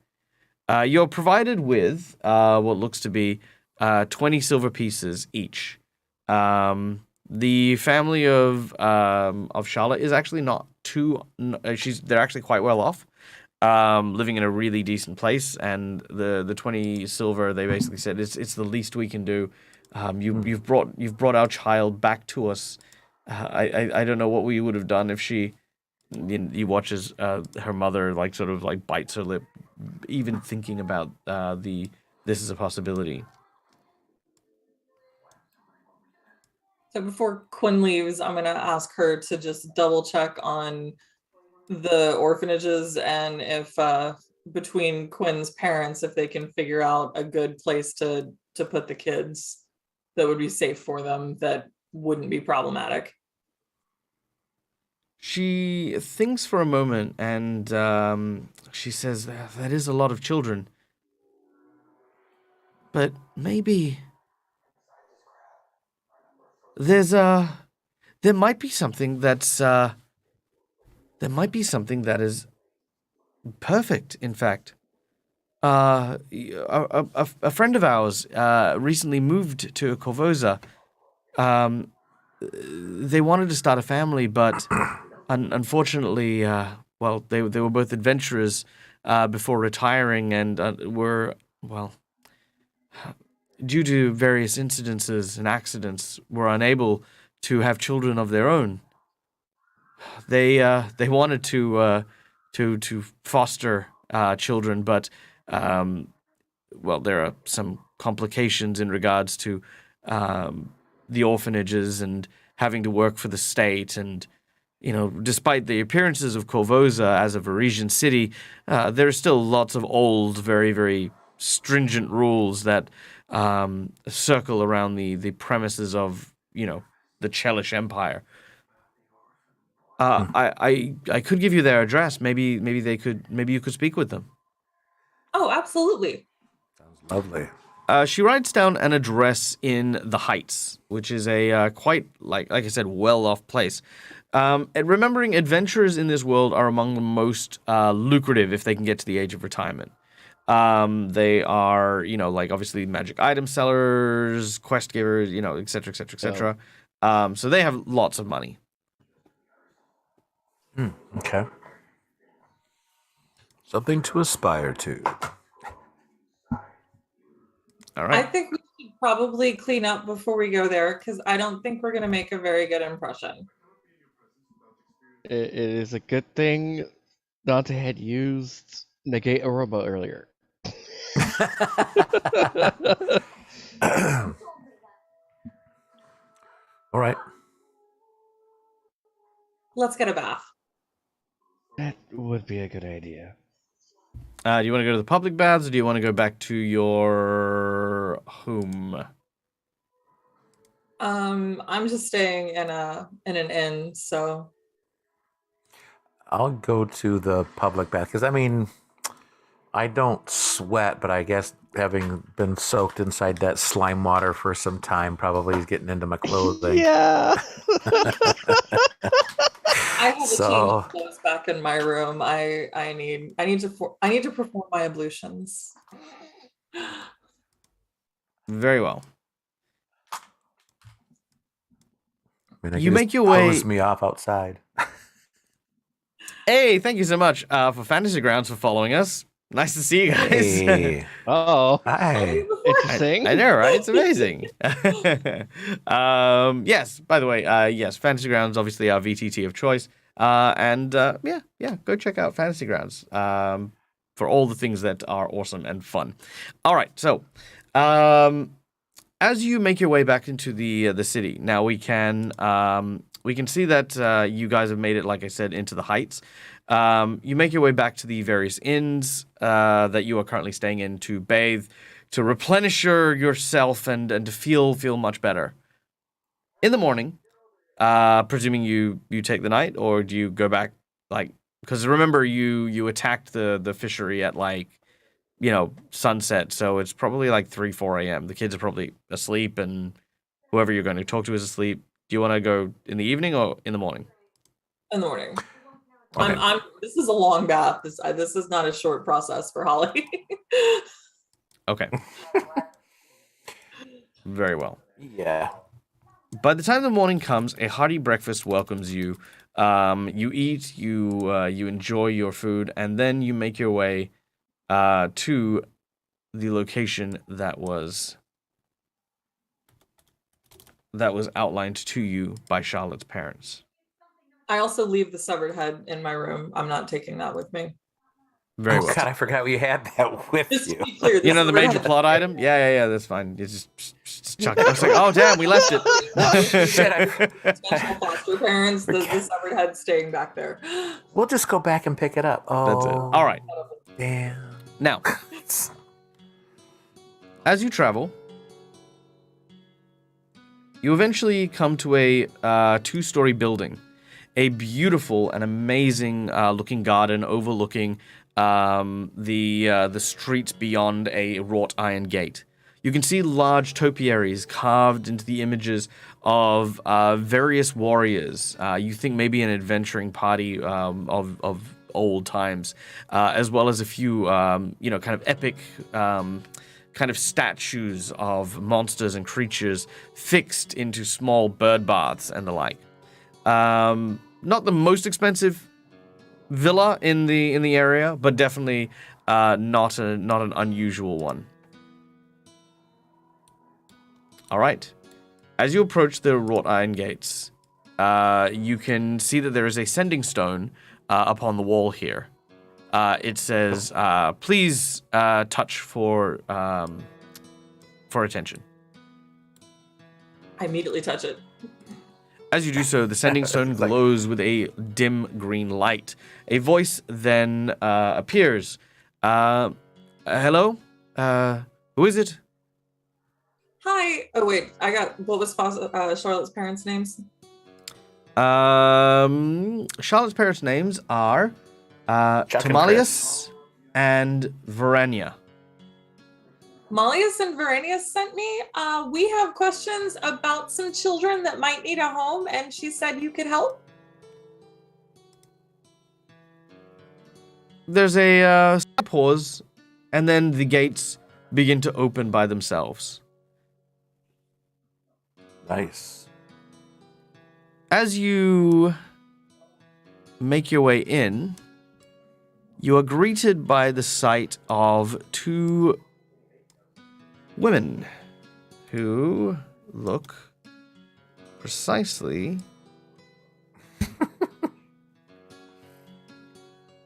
A: You're provided with what looks to be 20 silver pieces each. The family of Charlotte is actually not too. They're actually quite well off, living in a really decent place, and the 20 silver, they basically said it's the least we can do. You've brought our child back to us. I don't know what we would have done if she. He watches her mother bites her lip, even thinking about this is a possibility.
B: So before Quinn leaves, I'm going to ask her to just double check on the orphanages, and if between Quinn's parents, if they can figure out a good place to put the kids that would be safe for them, that wouldn't be problematic.
A: She thinks for a moment and she says, that is a lot of children. But maybe there might be something there might be something that is perfect, in fact. A friend of ours recently moved to Korvosa. They wanted to start a family, but unfortunately, well, they were both adventurers before retiring, and were, well, due to various incidences and accidents, were unable to have children of their own. They wanted to foster children, but well, there are some complications in regards to the orphanages and having to work for the state. And, despite the appearances of Korvosa as a Varisian city, there are still lots of old, very, very stringent rules that circle around the premises of, the Chelish Empire. I could give you their address. Maybe you could speak with them.
B: Oh, absolutely.
C: Sounds lovely.
A: She writes down an address in the Heights, which is a quite, like I said, well-off place. And remembering adventurers in this world are among the most lucrative if they can get to the age of retirement. They are, obviously magic item sellers, quest givers, et cetera, et cetera, et cetera. So they have lots of money.
C: Okay. Something to aspire to.
A: All
B: I
A: right.
B: think we should probably clean up before we go there, because I don't think we're going to make a very good impression.
D: It is a good thing Dante had used negate aroma earlier.
C: All right.
B: Let's get a bath.
D: That would be a good idea.
A: Do you want to go to the public baths, or do you want to go back to your home?
B: I'm just staying in an inn, so
C: I'll go to the public bath because I don't sweat, but I guess having been soaked inside that slime water for some time probably is getting into my clothing.
D: Yeah.
B: I have a
C: So-
B: change of clothes back in my room. I need to perform my ablutions.
A: Very well.
C: I mean, I
A: You
C: can
A: make
C: just
A: your way-
C: hose me off outside.
A: Hey, thank you so much for Fantasy Grounds for following us. Nice to see you guys.
C: Hey.
D: Oh,
C: Hi.
D: interesting.
A: I know, right? It's amazing. Yes, by the way, yes, Fantasy Grounds, obviously our VTT of choice. And yeah, go check out Fantasy Grounds for all the things that are awesome and fun. All right, so as you make your way back into the city, now we can see that you guys have made it, like I said, into the Heights. You make your way back to the various inns that you are currently staying in to bathe, to replenish yourself and to feel much better. In the morning, presuming you take the night, or do you go back, because remember you attacked the fishery at sunset, so it's probably 3-4 a.m. The kids are probably asleep, and whoever you're going to talk to is asleep. Do you want to go in the evening or in the morning?
B: In the morning.
A: Okay.
B: This is a long bath. This is not a short process for Holly.
A: Okay. Very well.
C: Yeah.
A: By the time the morning comes, a hearty breakfast welcomes you. You eat, you enjoy your food, and then you make your way to the location that was outlined to you by Charlotte's parents.
B: I also leave the severed head in my room. I'm not taking that with me.
A: Very
C: Oh
A: well.
C: God, I forgot we had that with
B: Just to
C: you.
B: be clear,
A: You
B: this
A: know
B: is
A: the
B: what
A: major
B: happened.
A: plot item? Yeah, that's fine. You just chuck it. I was like, oh damn, we left it.
C: Shit,
B: Intentional foster parents, the severed head staying back there.
C: We'll just go back and pick it up. Oh,
A: That's it. All right.
C: Damn.
A: Now, as you travel, you eventually come to a 2-story building, a beautiful and amazing looking garden overlooking the streets beyond a wrought iron gate. You can see large topiaries carved into the images of various warriors. You think maybe an adventuring party of old times, as well as a few kind of epic kind of statues of monsters and creatures fixed into small bird baths and the like. Not the most expensive villa in the area, but definitely not an unusual one. All right. As you approach the wrought iron gates, you can see that there is a sending stone upon the wall here. It says, "Please touch for attention."
B: I immediately touch it.
A: As you do so, the sending stone glows with a dim green light. A voice then appears. Hello? Who is it?
B: Hi. Oh wait, what was Charlotte's parents' names?
A: Charlotte's parents' names are
C: Chuck and
A: Tamalius and Verenia.
B: Malleus and Verenius sent me. We have questions about some children that might need a home, and she said you could help.
A: There's a pause, and then the gates begin to open by themselves.
C: Nice.
A: As you make your way in, you are greeted by the sight of 2 women who look precisely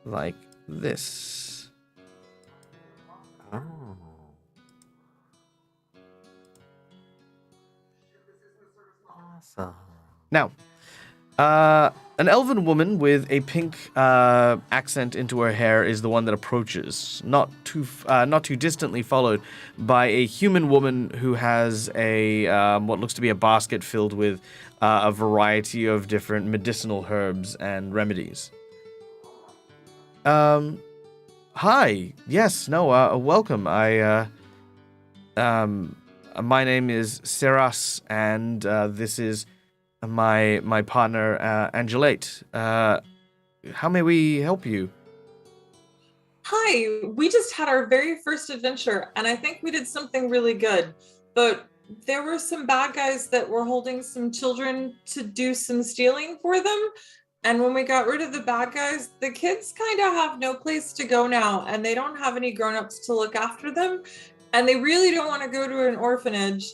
A: like this.
C: Oh. Awesome.
A: Now, an elven woman with a pink accent into her hair is the one that approaches, not too distantly followed by a human woman who has a what looks to be a basket filled with a variety of different medicinal herbs and remedies. Hi. Yes. No. Welcome. My name is Seras, and this is my partner, Angelate. How may we help you?
B: Hi, we just had our very first adventure, and I think we did something really good. But there were some bad guys that were holding some children to do some stealing for them. And when we got rid of the bad guys, the kids kind of have no place to go now, and they don't have any grown-ups to look after them. And they really don't want to go to an orphanage.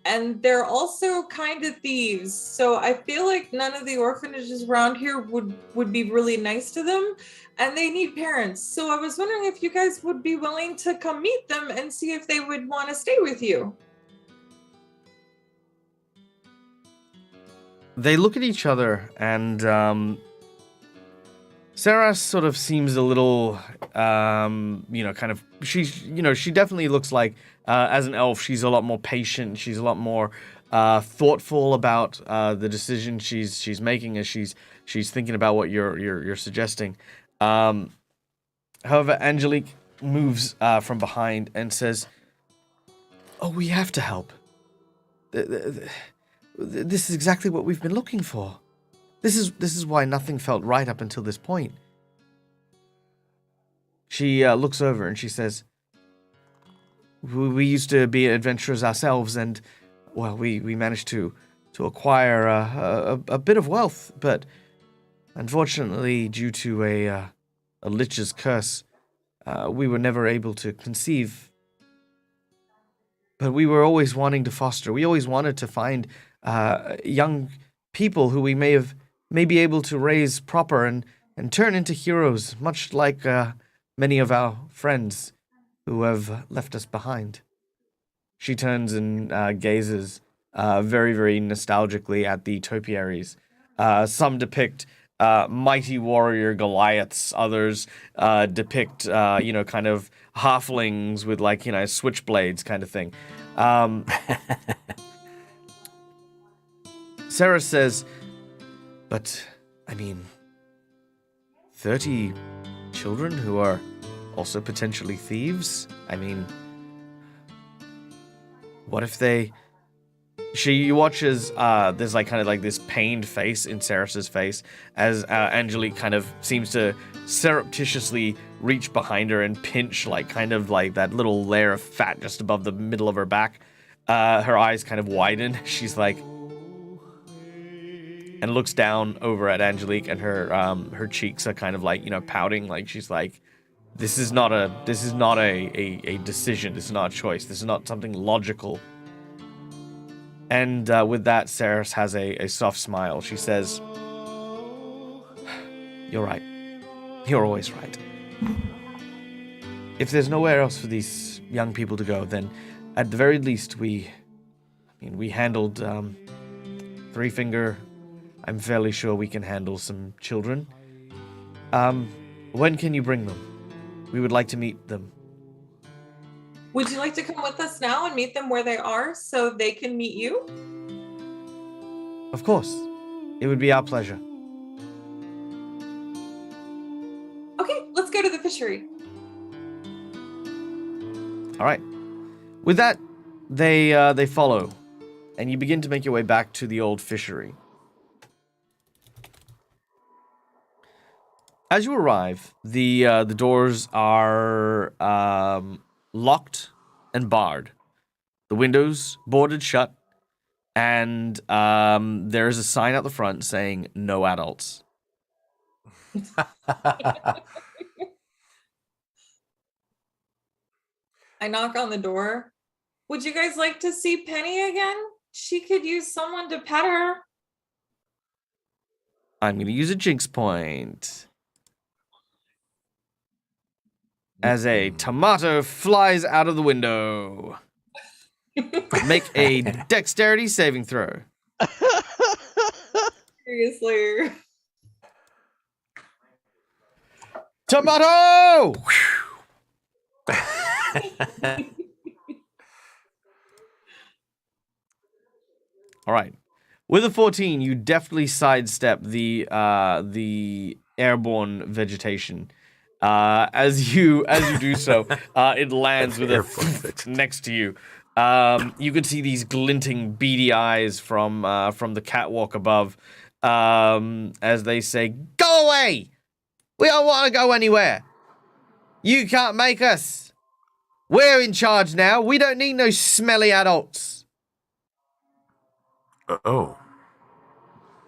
B: And they're also kind of thieves. So I feel like none of the orphanages around here would be really nice to them. And they need parents. So I was wondering if you guys would be willing to come meet them and see if they would want to stay with you.
A: They look at each other, and Sarah sort of seems a little, she definitely looks like, as an elf, she's a lot more patient. She's a lot more thoughtful about the decision she's making as she's thinking about what you're suggesting. However, Angelique moves from behind and says, "Oh, we have to help. This is exactly what we've been looking for. This is why nothing felt right up until this point." She looks over and she says, "We used to be adventurers ourselves, and well, we managed to acquire a bit of wealth, but unfortunately, due to a lich's curse, we were never able to conceive. But we were always wanting to foster. We always wanted to find young people who we may be able to raise proper and turn into heroes, much like many of our friends who have left us behind. She turns and gazes very, very nostalgically at the topiaries. Some depict mighty warrior Goliaths. Others depict, kind of halflings with, switchblades kind of thing. Sarah says, but, 30 children who are also potentially thieves? What if they... She watches, there's this pained face in Ceres's face as Angelique kind of seems to surreptitiously reach behind her and pinch that little layer of fat just above the middle of her back. Her eyes kind of widen. She's like... and looks down over at Angelique, and her cheeks are kind of pouting. She's like, this is not a decision. This is not a choice. This is not something logical. And with that, Ceres has a soft smile. She says, you're right. You're always right. If there's nowhere else for these young people to go, then at the very least we handled Three Finger. I'm fairly sure we can handle some children. When can you bring them? We would like to meet them.
B: Would you like to come with us now and meet them where they are so they can meet you?
A: Of course. It would be our pleasure.
B: Okay, let's go to the fishery.
A: All right. With that, they follow, and you begin to make your way back to the old fishery. As you arrive, the doors are locked and barred. The windows boarded shut, and there is a sign out the front saying "No adults."
B: I knock on the door. Would you guys like to see Penny again? She could use someone to pet her.
A: I'm going to use a jinx point. As a tomato flies out of the window. Make a dexterity saving throw.
B: Seriously.
A: Tomato! All right. With a 14, you definitely sidestep the airborne vegetation. As you do so, it lands with a next to you. You can see these glinting, beady eyes from the catwalk above, as they say, "Go away! We don't want to go anywhere. You can't make us. We're in charge now. We don't need no smelly adults."
C: Oh.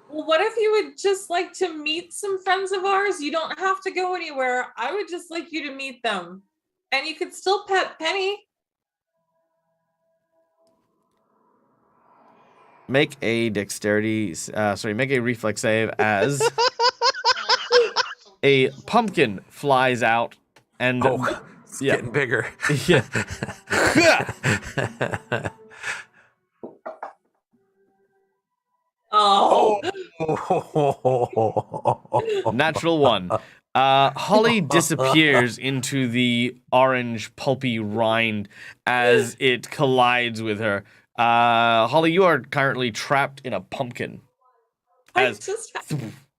B: Well, what if you would just like to meet some friends of ours? You don't have to go anywhere. I would just like you to meet them. And you could still pet Penny.
A: Make a make a reflex save as a pumpkin flies out and
C: it's getting bigger.
A: Yeah.
B: Oh.
A: Natural one. Holly disappears into the orange pulpy rind as it collides with her. Holly, you are currently trapped in a pumpkin.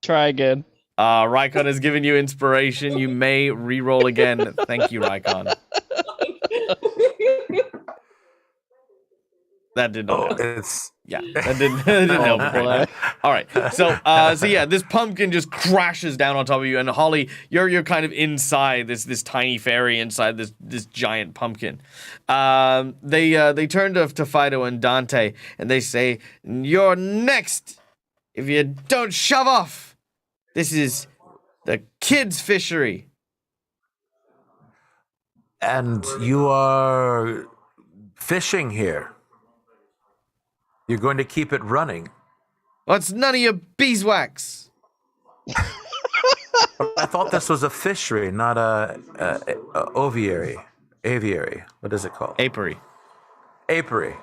D: Try again.
A: Rykon has given you inspiration. You may re-roll again. Thank you, Rykon. That did not help. That didn't help. Right. All right. So yeah, this pumpkin just crashes down on top of you, and Holly, you're kind of inside this tiny fairy inside this giant pumpkin. They turn to Fido and Dante, and they say, "You're next. If you don't shove off, this is the kids' fishery."
C: And you are fishing here. You're going to keep it running.
A: Well, it's none of your beeswax.
C: But I thought this was a fishery, not a oviary. Aviary. What is it called?
A: Apiary.
C: Apiary.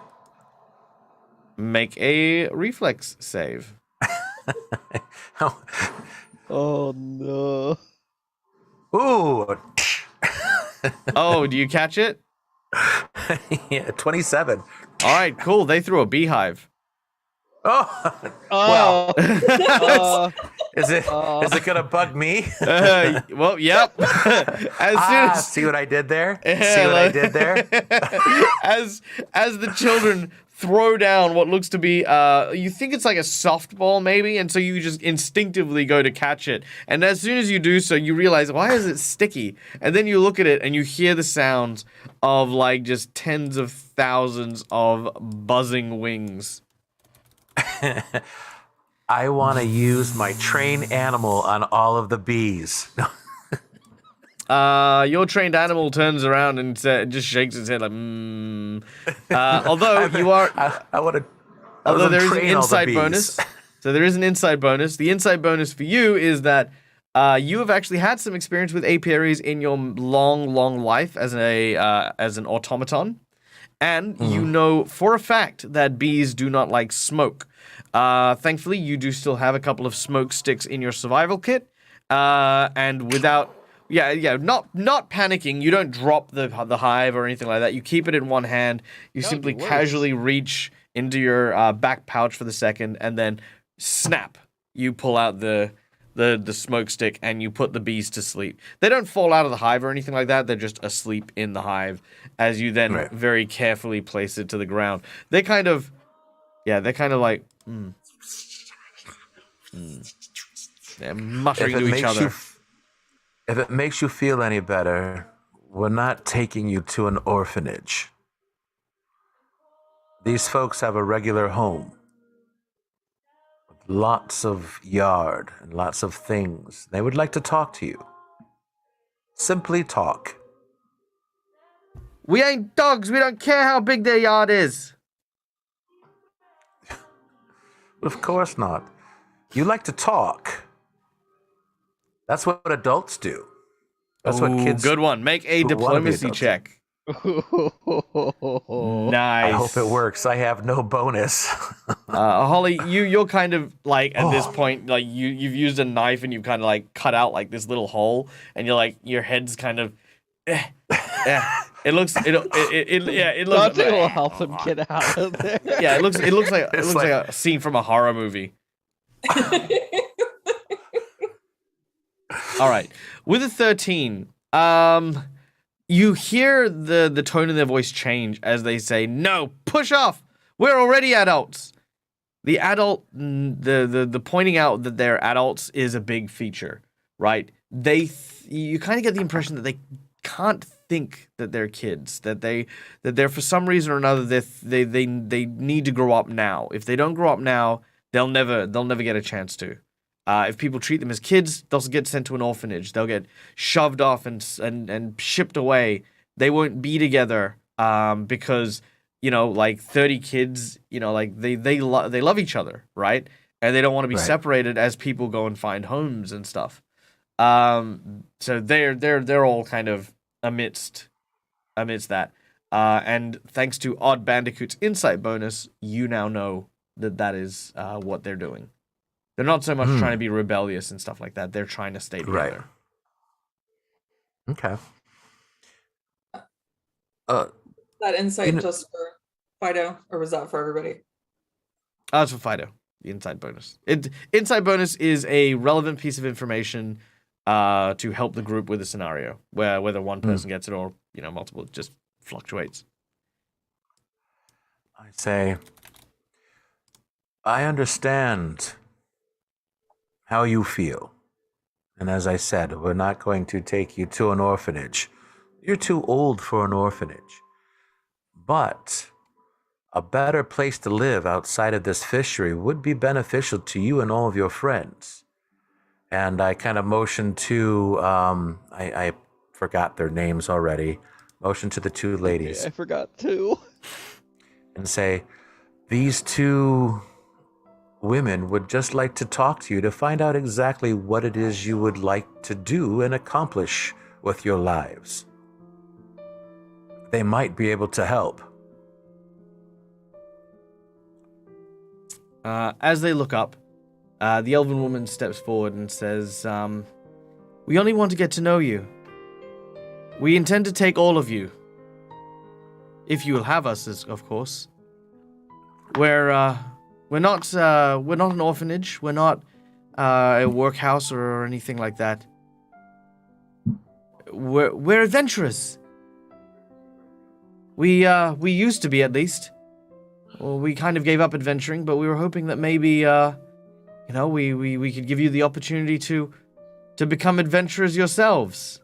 A: Make a reflex save.
D: Oh no.
C: Ooh.
A: Oh, do you catch it?
C: Yeah, 27.
A: All right, cool. They threw a beehive.
C: Oh.
D: Oh.
C: Is it gonna bug me?
A: Well, yep. As soon as
C: See what I did there? See what I did there?
A: as the children throw down what looks to be you think it's like a softball maybe, and so you just instinctively go to catch it, and as soon as you do so you realize, why is it sticky? And then you look at it and you hear the sounds of like just tens of thousands of buzzing wings.
C: I want to use my trained animal on all of the bees.
A: Your trained animal turns around and just shakes its head like, although you are,
C: I want to.
A: although there is an inside bonus. So there is an inside bonus. The inside bonus for you is that you have actually had some experience with apiaries in your long life as an automaton, and you know for a fact that bees do not like smoke. Thankfully, you do still have a couple of smoke sticks in your survival kit, and without. Yeah, not panicking. You don't drop the hive or anything like that. You keep it in one hand. You simply casually reach into your back pouch for the second, and then snap. You pull out the smoke stick and you put the bees to sleep. They don't fall out of the hive or anything like that. They're just asleep in the hive as you then very carefully place it to the ground. They're kind of like, They're muttering to each other.
C: If it makes you feel any better, we're not taking you to an orphanage. These folks have a regular home. With lots of yard and lots of things. They would like to talk to you. Simply talk.
A: We ain't dogs. We don't care how big their yard is.
C: Of course not. You like to talk. That's what adults do. That's what kids.
A: Good one. Make a diplomacy check. Nice.
C: I hope it works. I have no bonus.
A: Holly, you're kind of like at this point, like you've used a knife and you've kind of like cut out like this little hole, and you're like your head's kind of. It looks. It looks.
D: Dante will help him get out of there.
A: Yeah, it looks like a scene from a horror movie. All right, with a 13, you hear the tone in their voice change as they say, "No, push off. We're already adults." The the pointing out that they're adults is a big feature, right? You kind of get the impression that they can't think that they're kids, that they're for some reason or another they need to grow up now. If they don't grow up now, they'll never get a chance to. If people treat them as kids, they'll get sent to an orphanage. They'll get shoved off and shipped away. They won't be together because, like 30 kids, like they love each other, right? And they don't want to be separated as people go and find homes and stuff. So they're all kind of amidst that. And thanks to Odd Bandicoot's insight bonus, you now know that is what they're doing. They're not so much trying to be rebellious and stuff like that. They're trying to stay together.
C: Right. Okay.
B: That insight just for Fido, or was that for everybody?
A: That's for Fido. The inside bonus. Inside bonus is a relevant piece of information to help the group with a scenario where whether one person gets it or multiple, it just fluctuates.
C: I say, I understand how you feel. And as I said, we're not going to take you to an orphanage. You're too old for an orphanage. But a better place to live outside of this fishery would be beneficial to you and all of your friends. And I kind of motioned to, I forgot their names already, motion to the two ladies.
D: I forgot too.
C: And say, these two women would just like to talk to you to find out exactly what it is you would like to do and accomplish with your lives. They might be able to help.
A: As they look up, the elven woman steps forward and says, "We only want to get to know you. We intend to take all of you. If you will have us, of course. We're not an orphanage. We're not a workhouse or anything like that. We're adventurers. We used to be, at least. Well, we kind of gave up adventuring, but we were hoping that maybe we could give you the opportunity to become adventurers yourselves."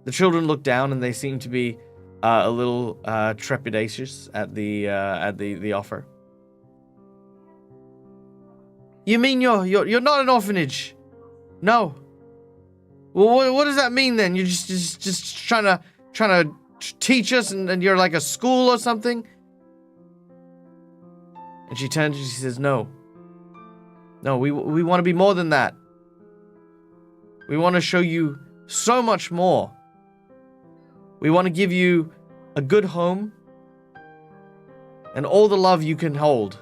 A: The children look down and they seem to be a little trepidatious at the offer. "You mean you're not an orphanage? No. Well, what does that mean then? You're just trying to teach us, and you're like a school or something?" And she turns and she says, "No, we want to be more than that. We want to show you so much more. We want to give you a good home and all the love you can hold.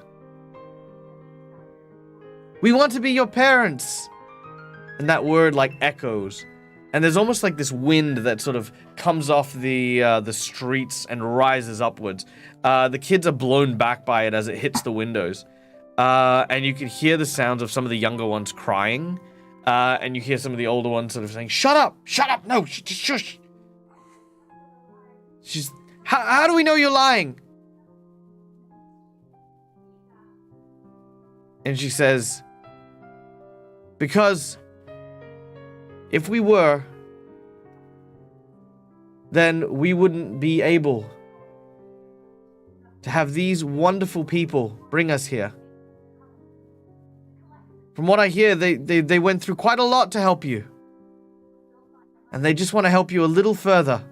A: We want to be your parents." And that word like echoes. And there's almost like this wind that sort of comes off the streets and rises upwards. The kids are blown back by it as it hits the windows. And you can hear the sounds of some of the younger ones crying. And you hear some of the older ones sort of saying, shut up, no, just shush. She's, how do we know you're lying?" And she says, "Because if we were, then we wouldn't be able to have these wonderful people bring us here. From what I hear, they went through quite a lot to help you. And they just want to help you a little further."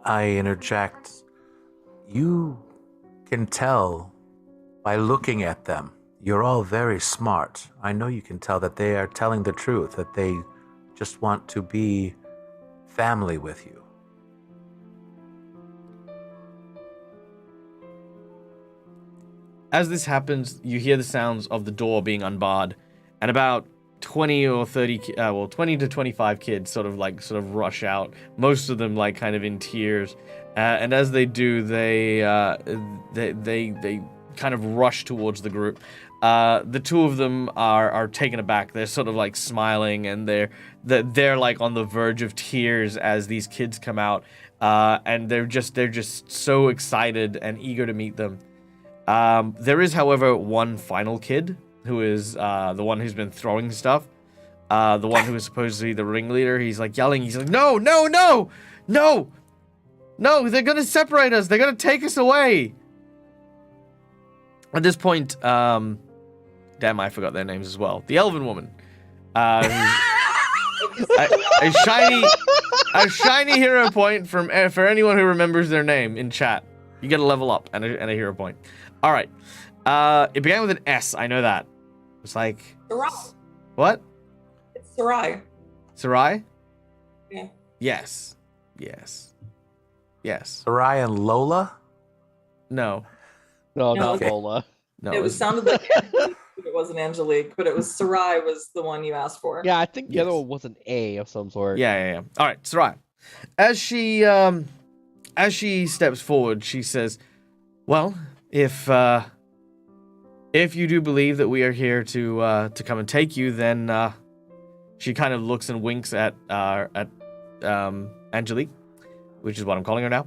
C: I interject. You can tell by looking at them. You're all very smart. I know you can tell that they are telling the truth, that they just want to be family with you.
A: As this happens, you hear the sounds of the door being unbarred, and about 20 or 30, 20 to 25 kids sort of rush out. Most of them like kind of in tears, and as they do, they kind of rush towards the group. The two of them are taken aback. They're sort of like smiling, and they're like on the verge of tears as these kids come out, and they're just so excited and eager to meet them. There is, however, one final kid who is the one who's been throwing stuff, the one who is supposed to be the ringleader. He's like yelling. He's like, no, they're gonna separate us. They're gonna take us away. At this point, damn, I forgot their names as well. The elven woman, a shiny hero point for anyone who remembers their name in chat. You get a level up and a hero point. All right. It began with an S. I know that. It's like
B: Sarai.
A: what?
B: It's Sarai.
A: Sarai?
B: Yeah.
A: Yes.
C: Sarai and Lola?
A: No.
D: No,
B: No,
D: not
B: okay.
D: Lola.
A: No.
B: It was sounded like Angelique, but it wasn't Angelique, but it was Sarai was the one you asked for.
D: Yeah, I think the other
A: Yes.
D: one was an A of some sort.
A: Yeah. All right, Sarai. As she steps forward, she says, "Well, if you do believe that we are here to come and take you, then she kind of looks and winks at Angelique, which is what I'm calling her now.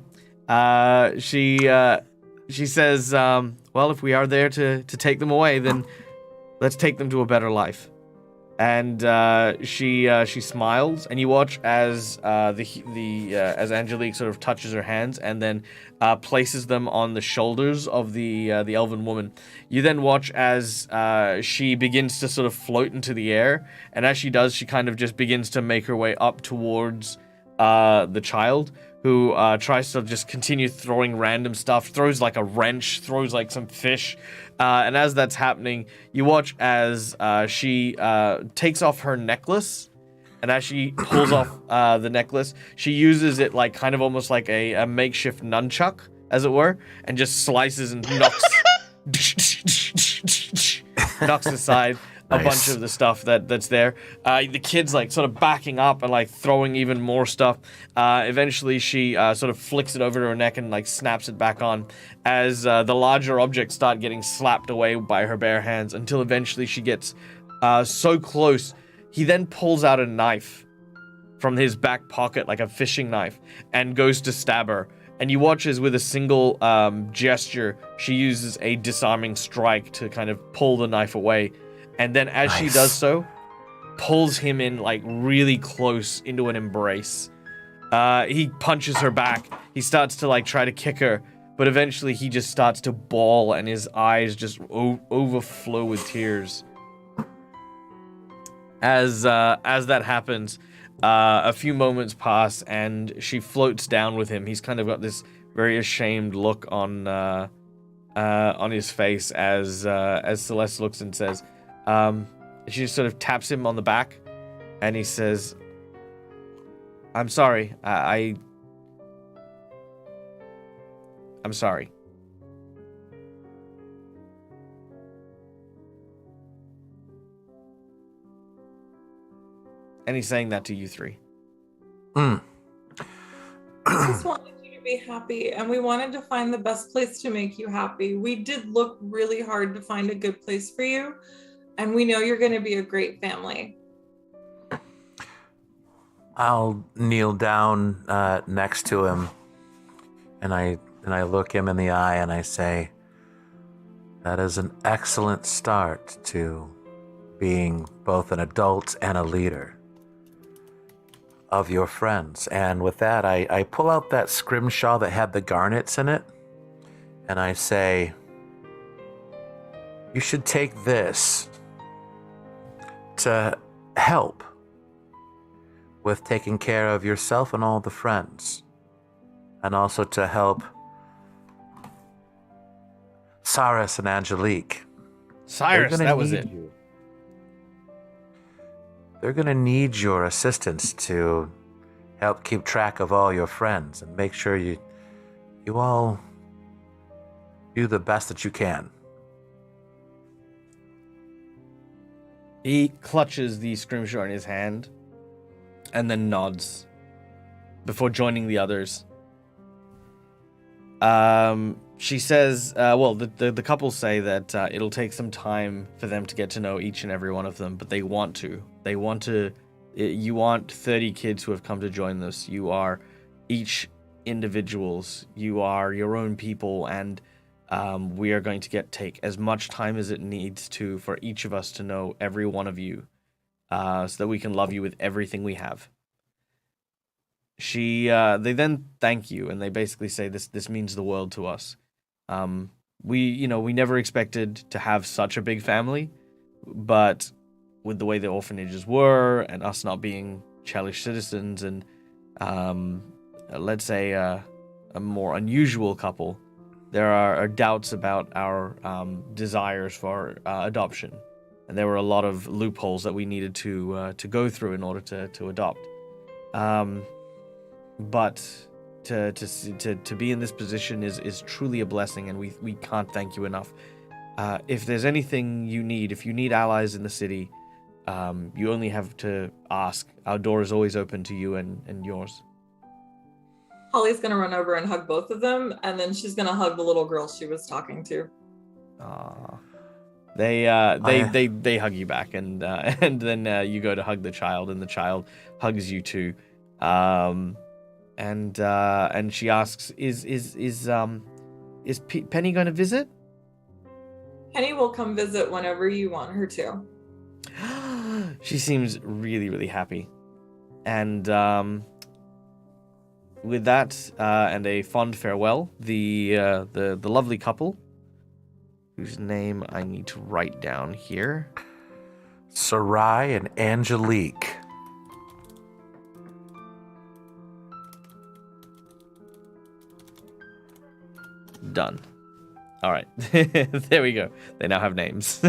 A: She says, well, if we are there to take them away, then let's take them to a better life." And she smiles, and you watch as as Angelique sort of touches her hands and then places them on the shoulders of the elven woman. You then watch as she begins to sort of float into the air, and as she does, she kind of just begins to make her way up towards the child, who tries to just continue throwing random stuff, throws like a wrench, throws like some fish. And as that's happening, you watch as she takes off her necklace. And as she pulls off the necklace, she uses it like kind of almost like a makeshift nunchuck, as it were, and just slices and knocks aside a bunch of the stuff that's there. The kid's like sort of backing up and like throwing even more stuff. Eventually, she sort of flicks it over to her neck and like snaps it back on as the larger objects start getting slapped away by her bare hands until eventually she gets so close. He then pulls out a knife from his back pocket, like a fishing knife, and goes to stab her. And you watch as with a single gesture, she uses a disarming strike to kind of pull the knife away. And then as she does so, pulls him in like really close into an embrace. He punches her back. He starts to like try to kick her, but eventually he just starts to bawl and his eyes just overflow with tears. As that happens, a few moments pass and she floats down with him. He's kind of got this very ashamed look on his face as Celeste looks and says, she just sort of taps him on the back, and he says, "I'm sorry. I'm sorry." And he's saying that to you three.
B: We just wanted you to be happy, and we wanted to find the best place to make you happy. We did look really hard to find a good place for you, and we know you're going to be a great family.
C: I'll kneel down next to him, and I look him in the eye and I say, "That is an excellent start to being both an adult and a leader of your friends." And with that, I pull out that scrimshaw that had the garnets in it, and I say, "You should take this to help with taking care of yourself and all the friends, and also to help Cyrus and Angelique."
A: Cyrus, that was it.
C: They're going to need your assistance to help keep track of all your friends and make sure you all do the best that you can.
A: He clutches the scrimshaw in his hand and then nods before joining the others. She says, the couple say that it'll take some time for them to get to know each and every one of them, but they want to. You want 30 kids who have come to join this. You are each individuals. You are your own people, and we are going to take as much time as it needs to for each of us to know every one of you, so that we can love you with everything we have. They then thank you, and they basically say this means the world to us. We never expected to have such a big family, but with the way the orphanages were, and us not being Chelish citizens, and let's say a more unusual couple, there are doubts about our desires for adoption, and there were a lot of loopholes that we needed to go through in order to adopt. But to be in this position is truly a blessing, and we can't thank you enough. If there's anything you need, if you need allies in the city, you only have to ask. Our door is always open to you and yours.
B: Holly's going to run over and hug both of them, and then she's going to hug the little girl she was talking to.
A: Aww. They hug you back, and then you go to hug the child, and the child hugs you too. And she asks, "Is Penny going to visit?"
B: Penny will come visit whenever you want her to.
A: She seems really, really happy. And with that and a fond farewell, the lovely couple, whose name I need to write down here,
C: Sarai and Angelique.
A: done. All right. There we go. They now have names.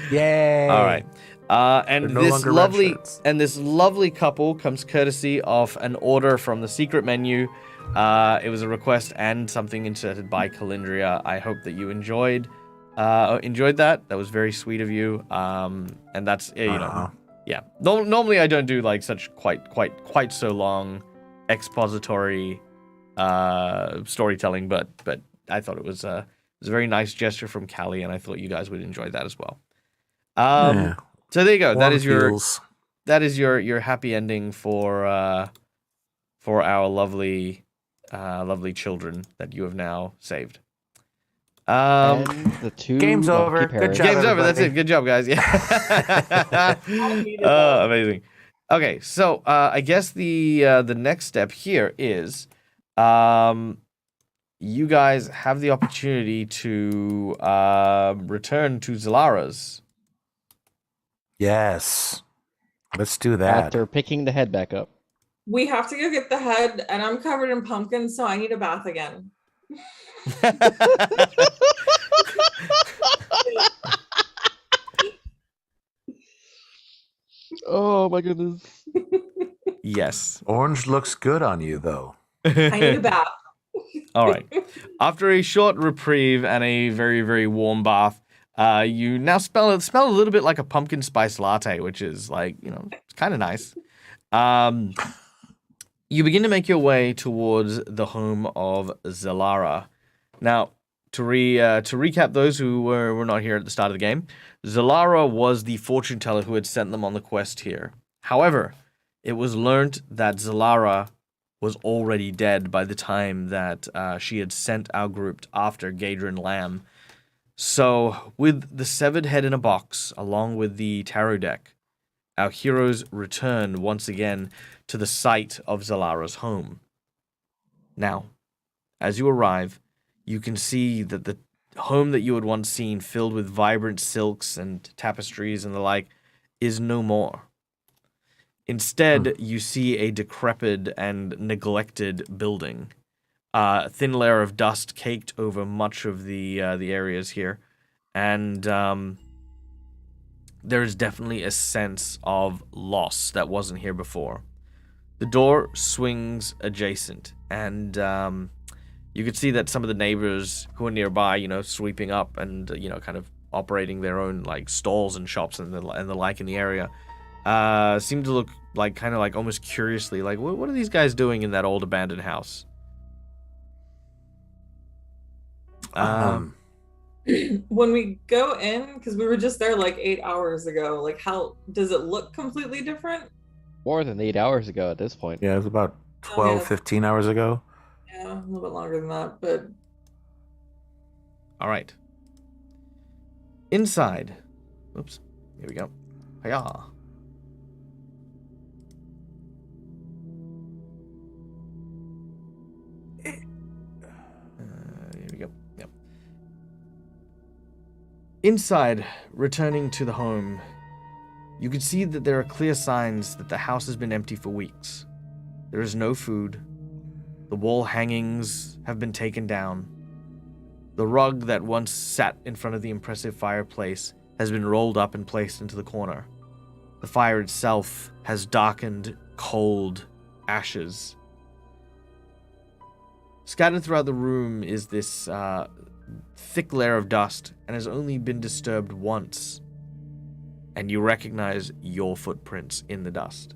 C: Yay!
A: All right. And
C: They're no longer red shirts.
A: this lovely couple comes courtesy of an order from the secret menu. It was a request and something inserted by Calindria. I hope that you enjoyed that. That was very sweet of you. And that's you know, yeah. Normally I don't do like such quite so long expository storytelling, but I thought it was a very nice gesture from Callie, and I thought you guys would enjoy that as well.
C: Yeah.
A: So there you go.
C: Warm feels.
A: That is your happy ending for our lovely children that you have now saved.
D: And the two
C: Game's
D: monkey
C: over. Good
D: parrots.
C: job.
A: Game's over. That's
C: everybody.
A: it. Good job, guys. Yeah. Amazing. Okay, so I guess the next step here is, you guys have the opportunity to return to Zalara's.
C: Yes. Let's do that.
D: After picking the head back up.
B: We have to go get the head, and I'm covered in pumpkins, so I need a bath again.
D: Oh my goodness.
A: Yes.
C: Orange looks good on you, though.
B: I need a bath.
A: All right. After a short reprieve and a very, very warm bath, you now smell a little bit like a pumpkin spice latte, which is like, it's kind of nice. You begin to make your way towards the home of Zalara. Now, to recap those who were not here at the start of the game, Zalara was the fortune teller who had sent them on the quest here. However, it was learnt that Zalara was already dead by the time that she had sent our group after Gadrin Lamb. So, with the severed head in a box, along with the tarot deck, our heroes return once again to the site of Zalara's home. Now, as you arrive, you can see that the home that you had once seen, filled with vibrant silks and tapestries and the like, is no more. Instead, you see a decrepit and neglected building. A thin layer of dust caked over much of the areas here, and there is definitely a sense of loss that wasn't here before. The door swings adjacent, and you could see that some of the neighbors who are nearby, sweeping up and kind of operating their own like stalls and shops and the like in the area, seem to look like kind of like almost curiously like, what are these guys doing in that old abandoned house?
B: When we go in, because we were just there like 8 hours ago, like how does it look completely different?
D: More than 8 hours ago at this point.
C: Yeah, it was about 12, 15 hours ago.
B: Yeah, a little bit longer than that, but
A: All right. Inside. Oops. Here we go. Hiya. Here we go. Yep. Inside, returning to the home, you can see that there are clear signs that the house has been empty for weeks. There is no food. The wall hangings have been taken down. The rug that once sat in front of the impressive fireplace has been rolled up and placed into the corner. The fire itself has darkened, cold ashes. Scattered throughout the room is this thick layer of dust and has only been disturbed once. And you recognize your footprints in the dust.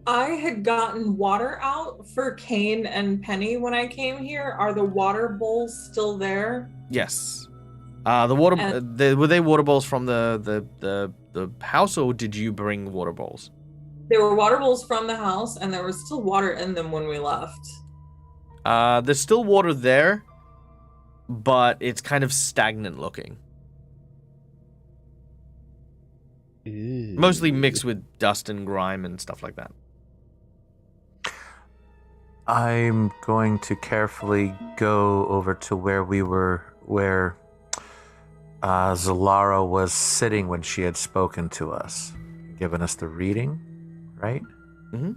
B: I had gotten water out for Kane and Penny when I came here. Are the water bowls still there?
A: Yes. The water were they water bowls from the house, or did you bring water bowls?
B: They were water bowls from the house, and there was still water in them when we left.
A: There's still water there, but it's kind of stagnant looking.
D: Ew.
A: Mostly mixed with dust and grime and stuff like that.
C: I'm going to carefully go over to where Zalara was sitting when she had spoken to us, given us the reading, right?
A: Mm-hmm.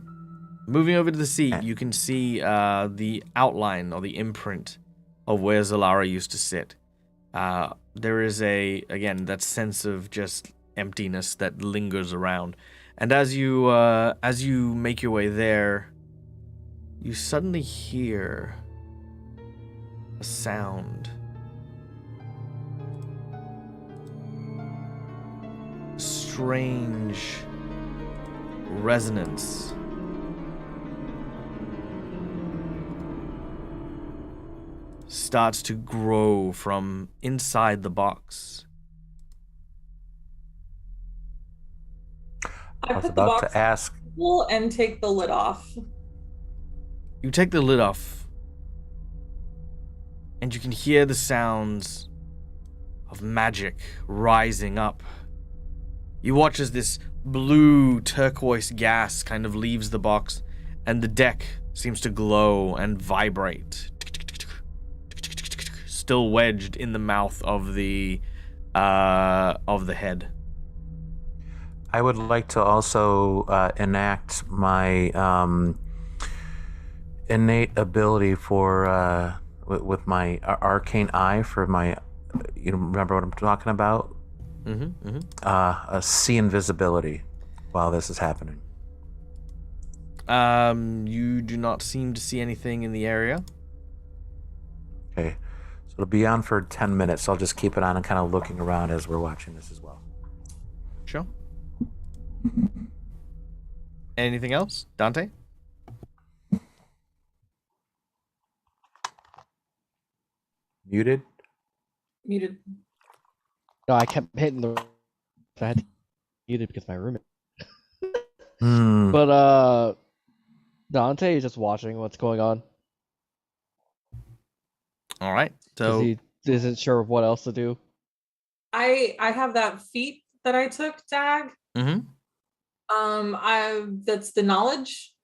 A: Moving over to the seat, you can see the outline or the imprint of where Zalara used to sit. There is again, that sense of just emptiness that lingers around. And as you make your way there, you suddenly hear a sound. Strange resonance. Starts to grow from inside the box.
C: I was about to ask.
B: And take the lid off.
A: You take the lid off, and you can hear the sounds of magic rising up. You watch as this blue turquoise gas kind of leaves the box, and the deck seems to glow and vibrate. Still wedged in the mouth of the head.
C: I would like to also enact my innate ability for with my arcane eye for my. You remember what I'm talking about? See invisibility while this is happening.
A: You do not seem to see anything in the area.
C: Okay, so it'll be on for 10 minutes. So I'll just keep it on and kind of looking around as we're watching this as well.
A: Sure. Anything else, Dante?
C: Muted?
B: Muted.
D: No, I kept hitting the. I had to mute it because my roommate.
C: Hmm.
D: But Dante is just watching what's going on.
A: All right.
D: 'Cause
A: So
D: he isn't sure what else to do.
B: I have that feat that I took, Dag.
A: Mhm.
B: That's the knowledge,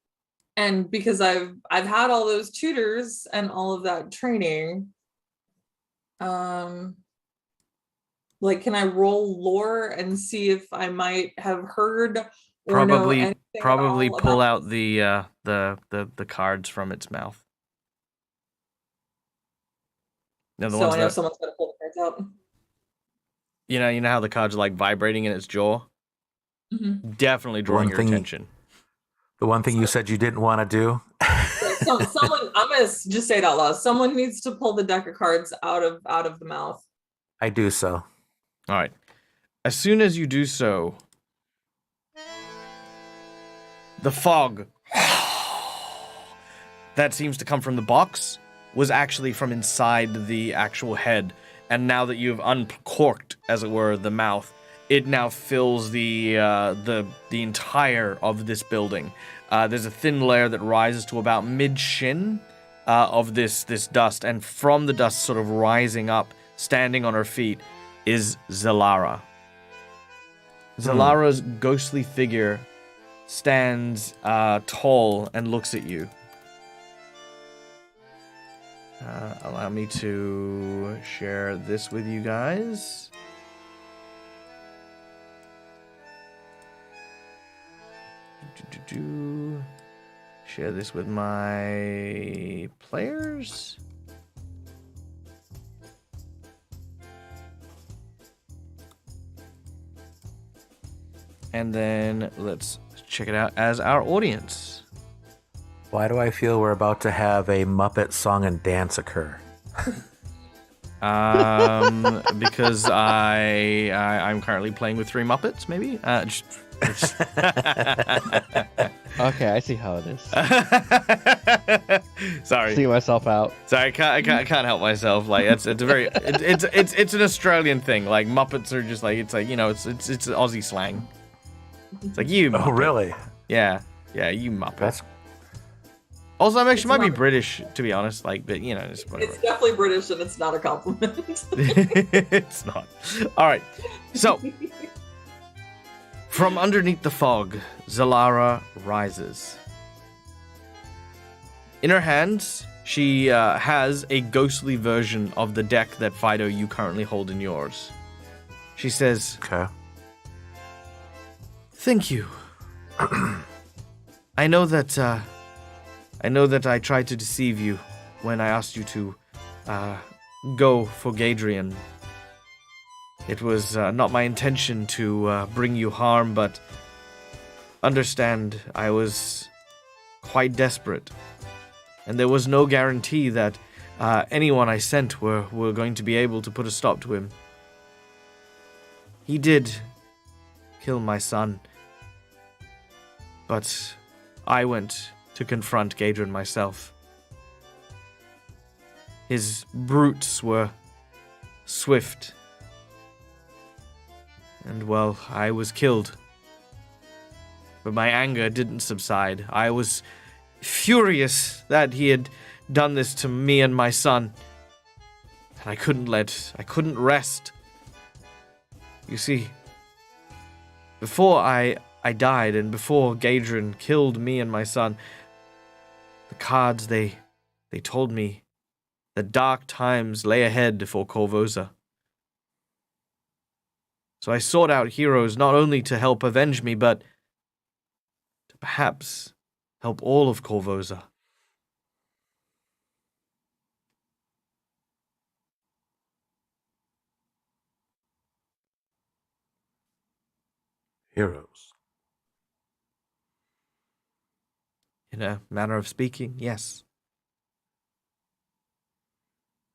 B: and because I've had all those tutors and all of that training, like, can I roll lore and see if I might have heard or know
A: probably
B: anything at all
A: pull
B: about
A: out the cards from its mouth. The
B: so
A: ones
B: I know
A: that
B: someone's gonna pull the cards out.
A: you know how the cards are like vibrating in its jaw.
B: Mm-hmm.
A: Definitely drawing your attention.
C: The one thing you said you didn't want to do.
B: Yeah, someone, I'm gonna just say it out loud. Someone needs to pull the deck of cards out of the mouth.
C: I do so.
A: All right. As soon as you do so, the fog that seems to come from the box was actually from inside the actual head. And now that you've uncorked, as it were, the mouth, it now fills the entire of this building. There's a thin layer that rises to about mid-shin of this dust, and from the dust sort of rising up, standing on her feet, is Zalara. Zalara's ghostly figure stands tall and looks at you. Allow me to share this with you guys. Share this with my players. And then let's check it out as our audience.
C: Why do I feel we're about to have a Muppet song and dance occur?
A: Because I'm currently playing with 3 Muppets, maybe.
D: Okay, I see how it is.
A: Sorry,
D: See myself out.
A: sorry, I can't help myself. Like it's a very it's an Australian thing. Like Muppets are just like it's Aussie slang. It's like you. Muppet.
C: Oh, really?
A: Yeah, you Muppet.
C: That's
A: Also, I might be
B: Muppet.
A: British, to be honest. Like, but you know, it's whatever.
B: It's definitely British, and it's not a compliment.
A: It's not. All right. So, from underneath the fog, Zalara rises. In her hands, she has a ghostly version of the deck that Fido you currently hold in yours. She says,
C: okay.
A: "Thank you. I know that I tried to deceive you when I asked you to go for Gadrian. It was not my intention to bring you harm, but understand I was quite desperate. And there was no guarantee that anyone I sent were going to be able to put a stop to him. He did kill my son, but I went to confront Gadrian myself. His brutes were swift, and well, I was killed. But my anger didn't subside. I was furious that he had done this to me and my son. And I couldn't rest. You see, before I died and before Gadrian killed me and my son, the cards, they told me that dark times lay ahead for Korvosa. So I sought out heroes not only to help avenge me, but to perhaps help all of Korvosa.
C: Heroes.
A: In a manner of speaking, yes.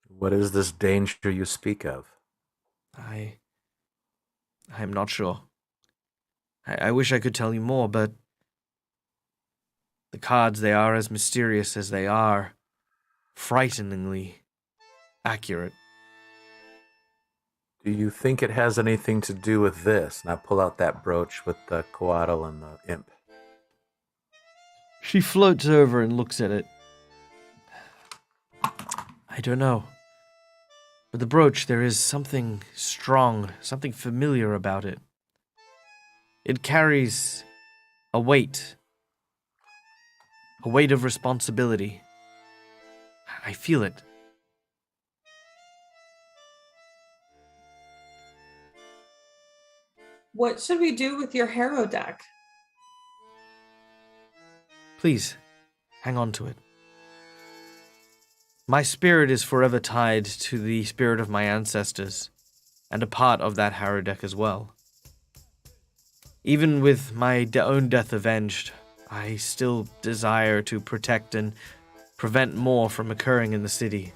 C: What is this danger you speak of?
A: I'm not sure. I wish I could tell you more, but the cards, they are as mysterious as they are frighteningly accurate.
C: Do you think it has anything to do with this? And I pull out that brooch with the coatl and the imp.
A: She floats over and looks at it. I don't know. But the brooch, there is something strong, something familiar about it. It carries a weight of responsibility. I feel it.
B: What should we do with your Harrow Deck?
A: Please, hang on to it. My spirit is forever tied to the spirit of my ancestors, and a part of that Harrow Deck as well. Even with my own death avenged, I still desire to protect and prevent more from occurring in the city.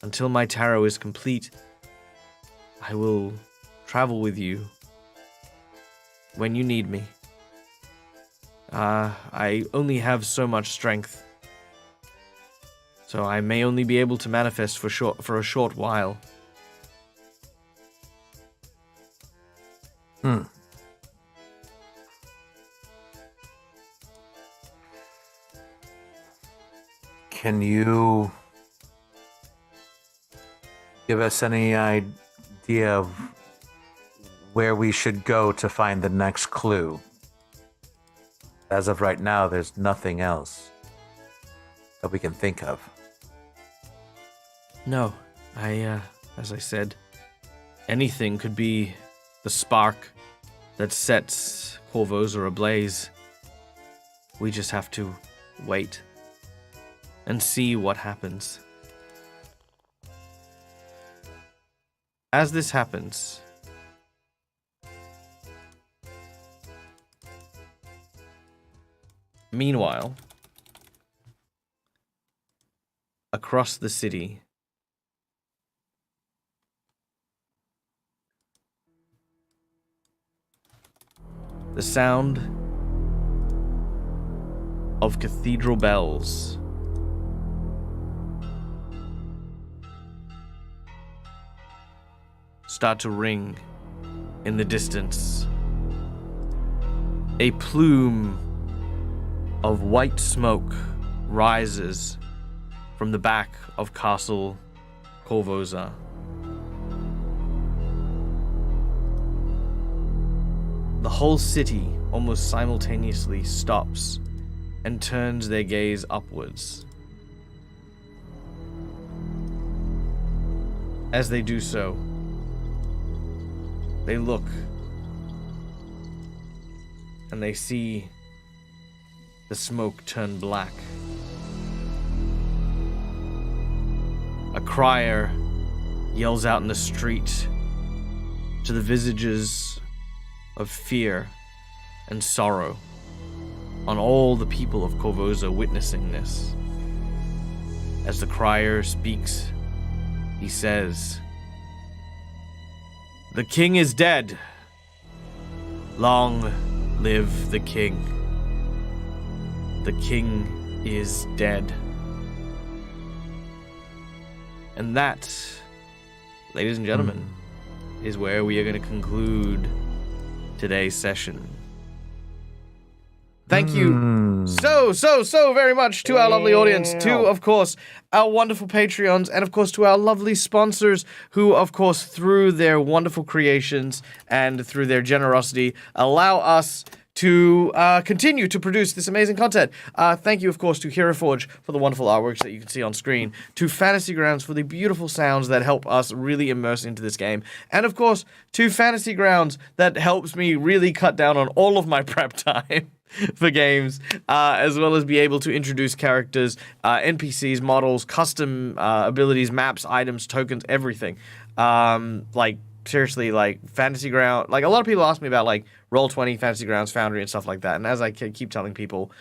A: Until my tarot is complete, I will travel with you when you need me. I only have so much strength, so I may only be able to manifest for a short while.
C: Can you give us any idea of where we should go to find the next clue? As of right now, there's nothing else that we can think of.
A: No, as I said, anything could be the spark that sets Korvosa ablaze. We just have to wait and see what happens. As this happens, meanwhile, across the city, the sound of cathedral bells start to ring in the distance. A plume of white smoke rises from the back of Castle Korvosa. The whole city almost simultaneously stops and turns their gaze upwards. As they do so, they look and they see the smoke turned black. A crier yells out in the street to the visages of fear and sorrow on all the people of Korvosa witnessing this. As the crier speaks, he says, "The king is dead. Long live the king. The king is dead." And that, ladies and gentlemen, is where we are going to conclude today's session. Thank you so very much to our lovely audience, to, of course, our wonderful Patreons, and, of course, to our lovely sponsors who, of course, through their wonderful creations and through their generosity, allow us to continue to produce this amazing content. Thank you, of course, to Hero Forge for the wonderful artworks that you can see on screen, to Fantasy Grounds for the beautiful sounds that help us really immerse into this game, and, of course, to Fantasy Grounds that helps me really cut down on all of my prep time for games, as well as be able to introduce characters, NPCs, models, custom abilities, maps, items, tokens, everything. Seriously, Fantasy Ground, a lot of people ask me about, Roll20, Fantasy Grounds, Foundry, and stuff like that, and as I keep telling people,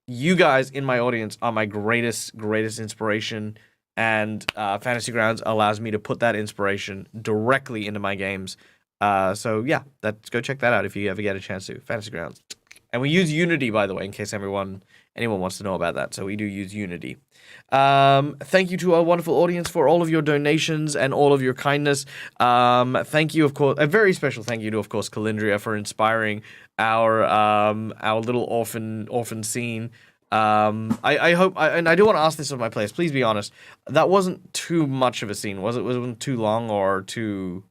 A: you guys in my audience are my greatest inspiration, and Fantasy Grounds allows me to put that inspiration directly into my games. So yeah, go check that out if you ever get a chance to. Fantasy Grounds. And we use Unity, by the way, in case anyone wants to know about that. So we do use Unity. Thank you to our wonderful audience for all of your donations and all of your kindness. Thank you, of course, a very special thank you to, of course, Calindria for inspiring our little orphan scene. I hope, and I do want to ask this of my players. Please be honest. That wasn't too much of a scene, was it? Was it too long or too?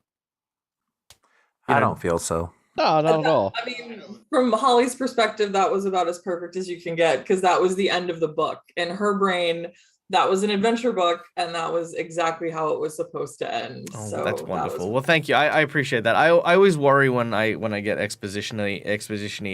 C: I don't feel so.
D: No, not at all.
B: I mean, from Holly's perspective, that was about as perfect as you can get, because that was the end of the book. In her brain, that was an adventure book, and that was exactly how it was supposed to end.
A: Oh,
B: so
A: that's wonderful. Well, thank you. I appreciate that. I always worry when I get exposition-y,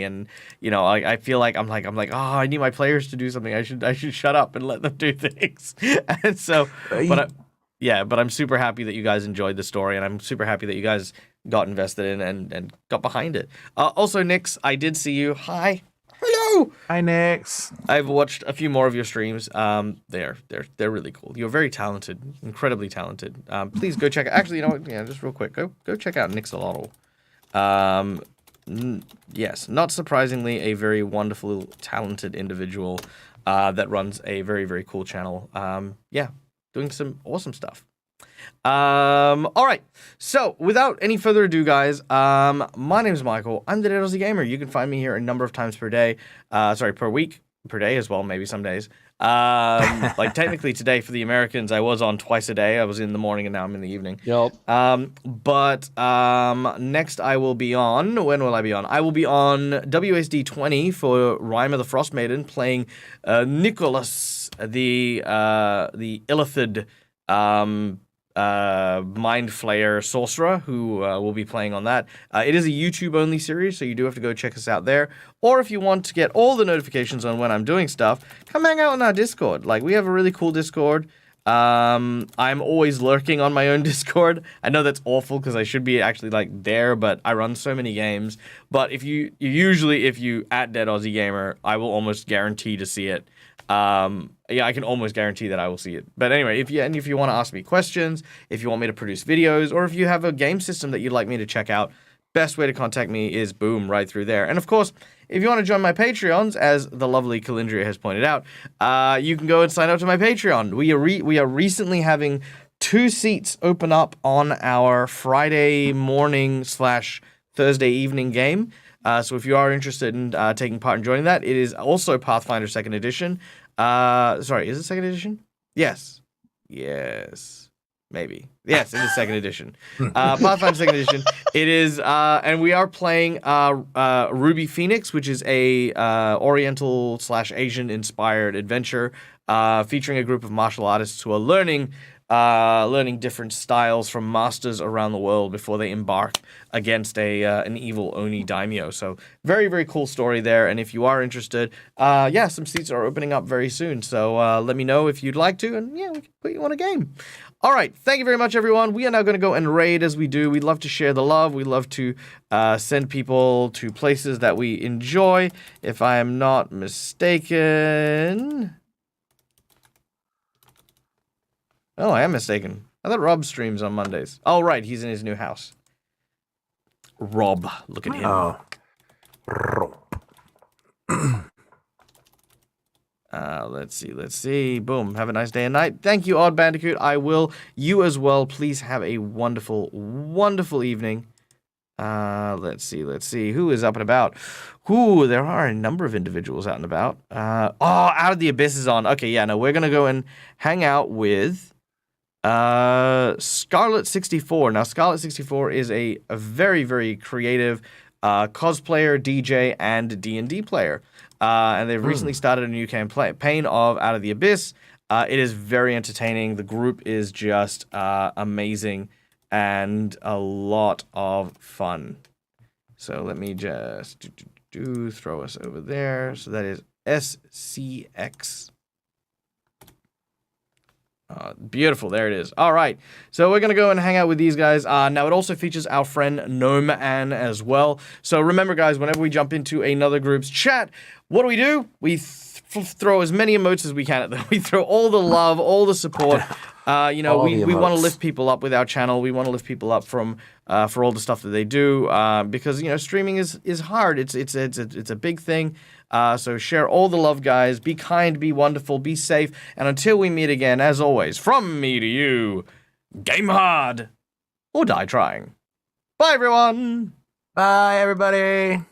A: and I feel like I'm like, oh, I need my players to do something. I should shut up and let them do things. And so, but I'm super happy that you guys enjoyed the story, and I'm super happy that you guys got invested in and got behind it. Also, Nix, I did see you. Hi. Hello.
C: Hi, Nix.
A: I've watched a few more of your streams. They're really cool. You're very talented, incredibly talented. Please go check out. Actually, you know what? Yeah, just real quick, go check out Nixolotl. Yes, not surprisingly, a very wonderful, talented individual that runs a very, very cool channel. Yeah, doing some awesome stuff. All right. So, without any further ado, guys, my name is Michael. I'm the Dead Aussie Gamer. You can find me here a number of times per day. Per week, per day as well, maybe some days. Technically today for the Americans, I was on twice a day. I was in the morning and now I'm in the evening.
D: Yep.
A: But next I will be on. When will I be on? I will be on WSD 20 for Rhymer the Frost Maiden, playing Nicholas, the Illithid Mind Flayer Sorcerer, who will be playing on that. It is a YouTube-only series, so you do have to go check us out there. Or if you want to get all the notifications on when I'm doing stuff, come hang out on our Discord. We have a really cool Discord. I'm always lurking on my own Discord. I know that's awful because I should be actually there, but I run so many games. But if you at Dead Aussie Gamer, I will almost guarantee to see it. I can almost guarantee that I will see it. But anyway, if you want to ask me questions, if you want me to produce videos, or if you have a game system that you'd like me to check out, best way to contact me is boom, right through there. And of course, if you want to join my Patreons, as the lovely Calindria has pointed out, you can go and sign up to my Patreon. We are recently having 2 seats open up on our Friday morning / Thursday evening game. So if you are interested in taking part in joining that, it is also Pathfinder 2nd Edition. Sorry, is it 2nd Edition? Yes. Maybe. Yes, it is 2nd Edition. Pathfinder 2nd Edition. It is, and we are playing Ruby Phoenix, which is a Oriental / Asian inspired adventure featuring a group of martial artists who are learning learning different styles from masters around the world before they embark against an evil Oni daimyo. So very, very cool story there. And if you are interested, some seats are opening up very soon. So let me know if you'd like to, and we can put you on a game. All right, thank you very much, everyone. We are now going to go and raid as we do. We'd love to share the love. We love to send people to places that we enjoy. If I am not mistaken... Oh, I am mistaken. I thought Rob streams on Mondays. Oh, right, he's in his new house. Rob, look at him.
C: Oh.
A: Let's see. Boom. Have a nice day and night. Thank you, Odd Bandicoot. I will. You as well. Please have a wonderful, wonderful evening. Let's see. Who is up and about? Ooh, there are a number of individuals out and about. Out of the Abyss is on. Okay, yeah, no, we're going to go and hang out with Scarlet 64. Now, Scarlet 64 is a very, very creative cosplayer, DJ, and D&D player. And they've recently started a new campaign of Out of the Abyss. It is very entertaining. The group is just amazing and a lot of fun. So let me just throw us over there. So that is SCX. Beautiful. There it is. All right. So we're going to go and hang out with these guys. Now, it also features our friend Gnome Ann as well. So remember, guys, whenever we jump into another group's chat, what do? We throw as many emotes as we can at them. We throw all the love, all the support. We want to lift people up with our channel. We want to lift people up from for all the stuff that they do because streaming is hard. It's a big thing. So share all the love, guys. Be kind, be wonderful, be safe, and until we meet again, as always, from me to you, game hard or die trying. Bye, everyone.
C: Bye, everybody.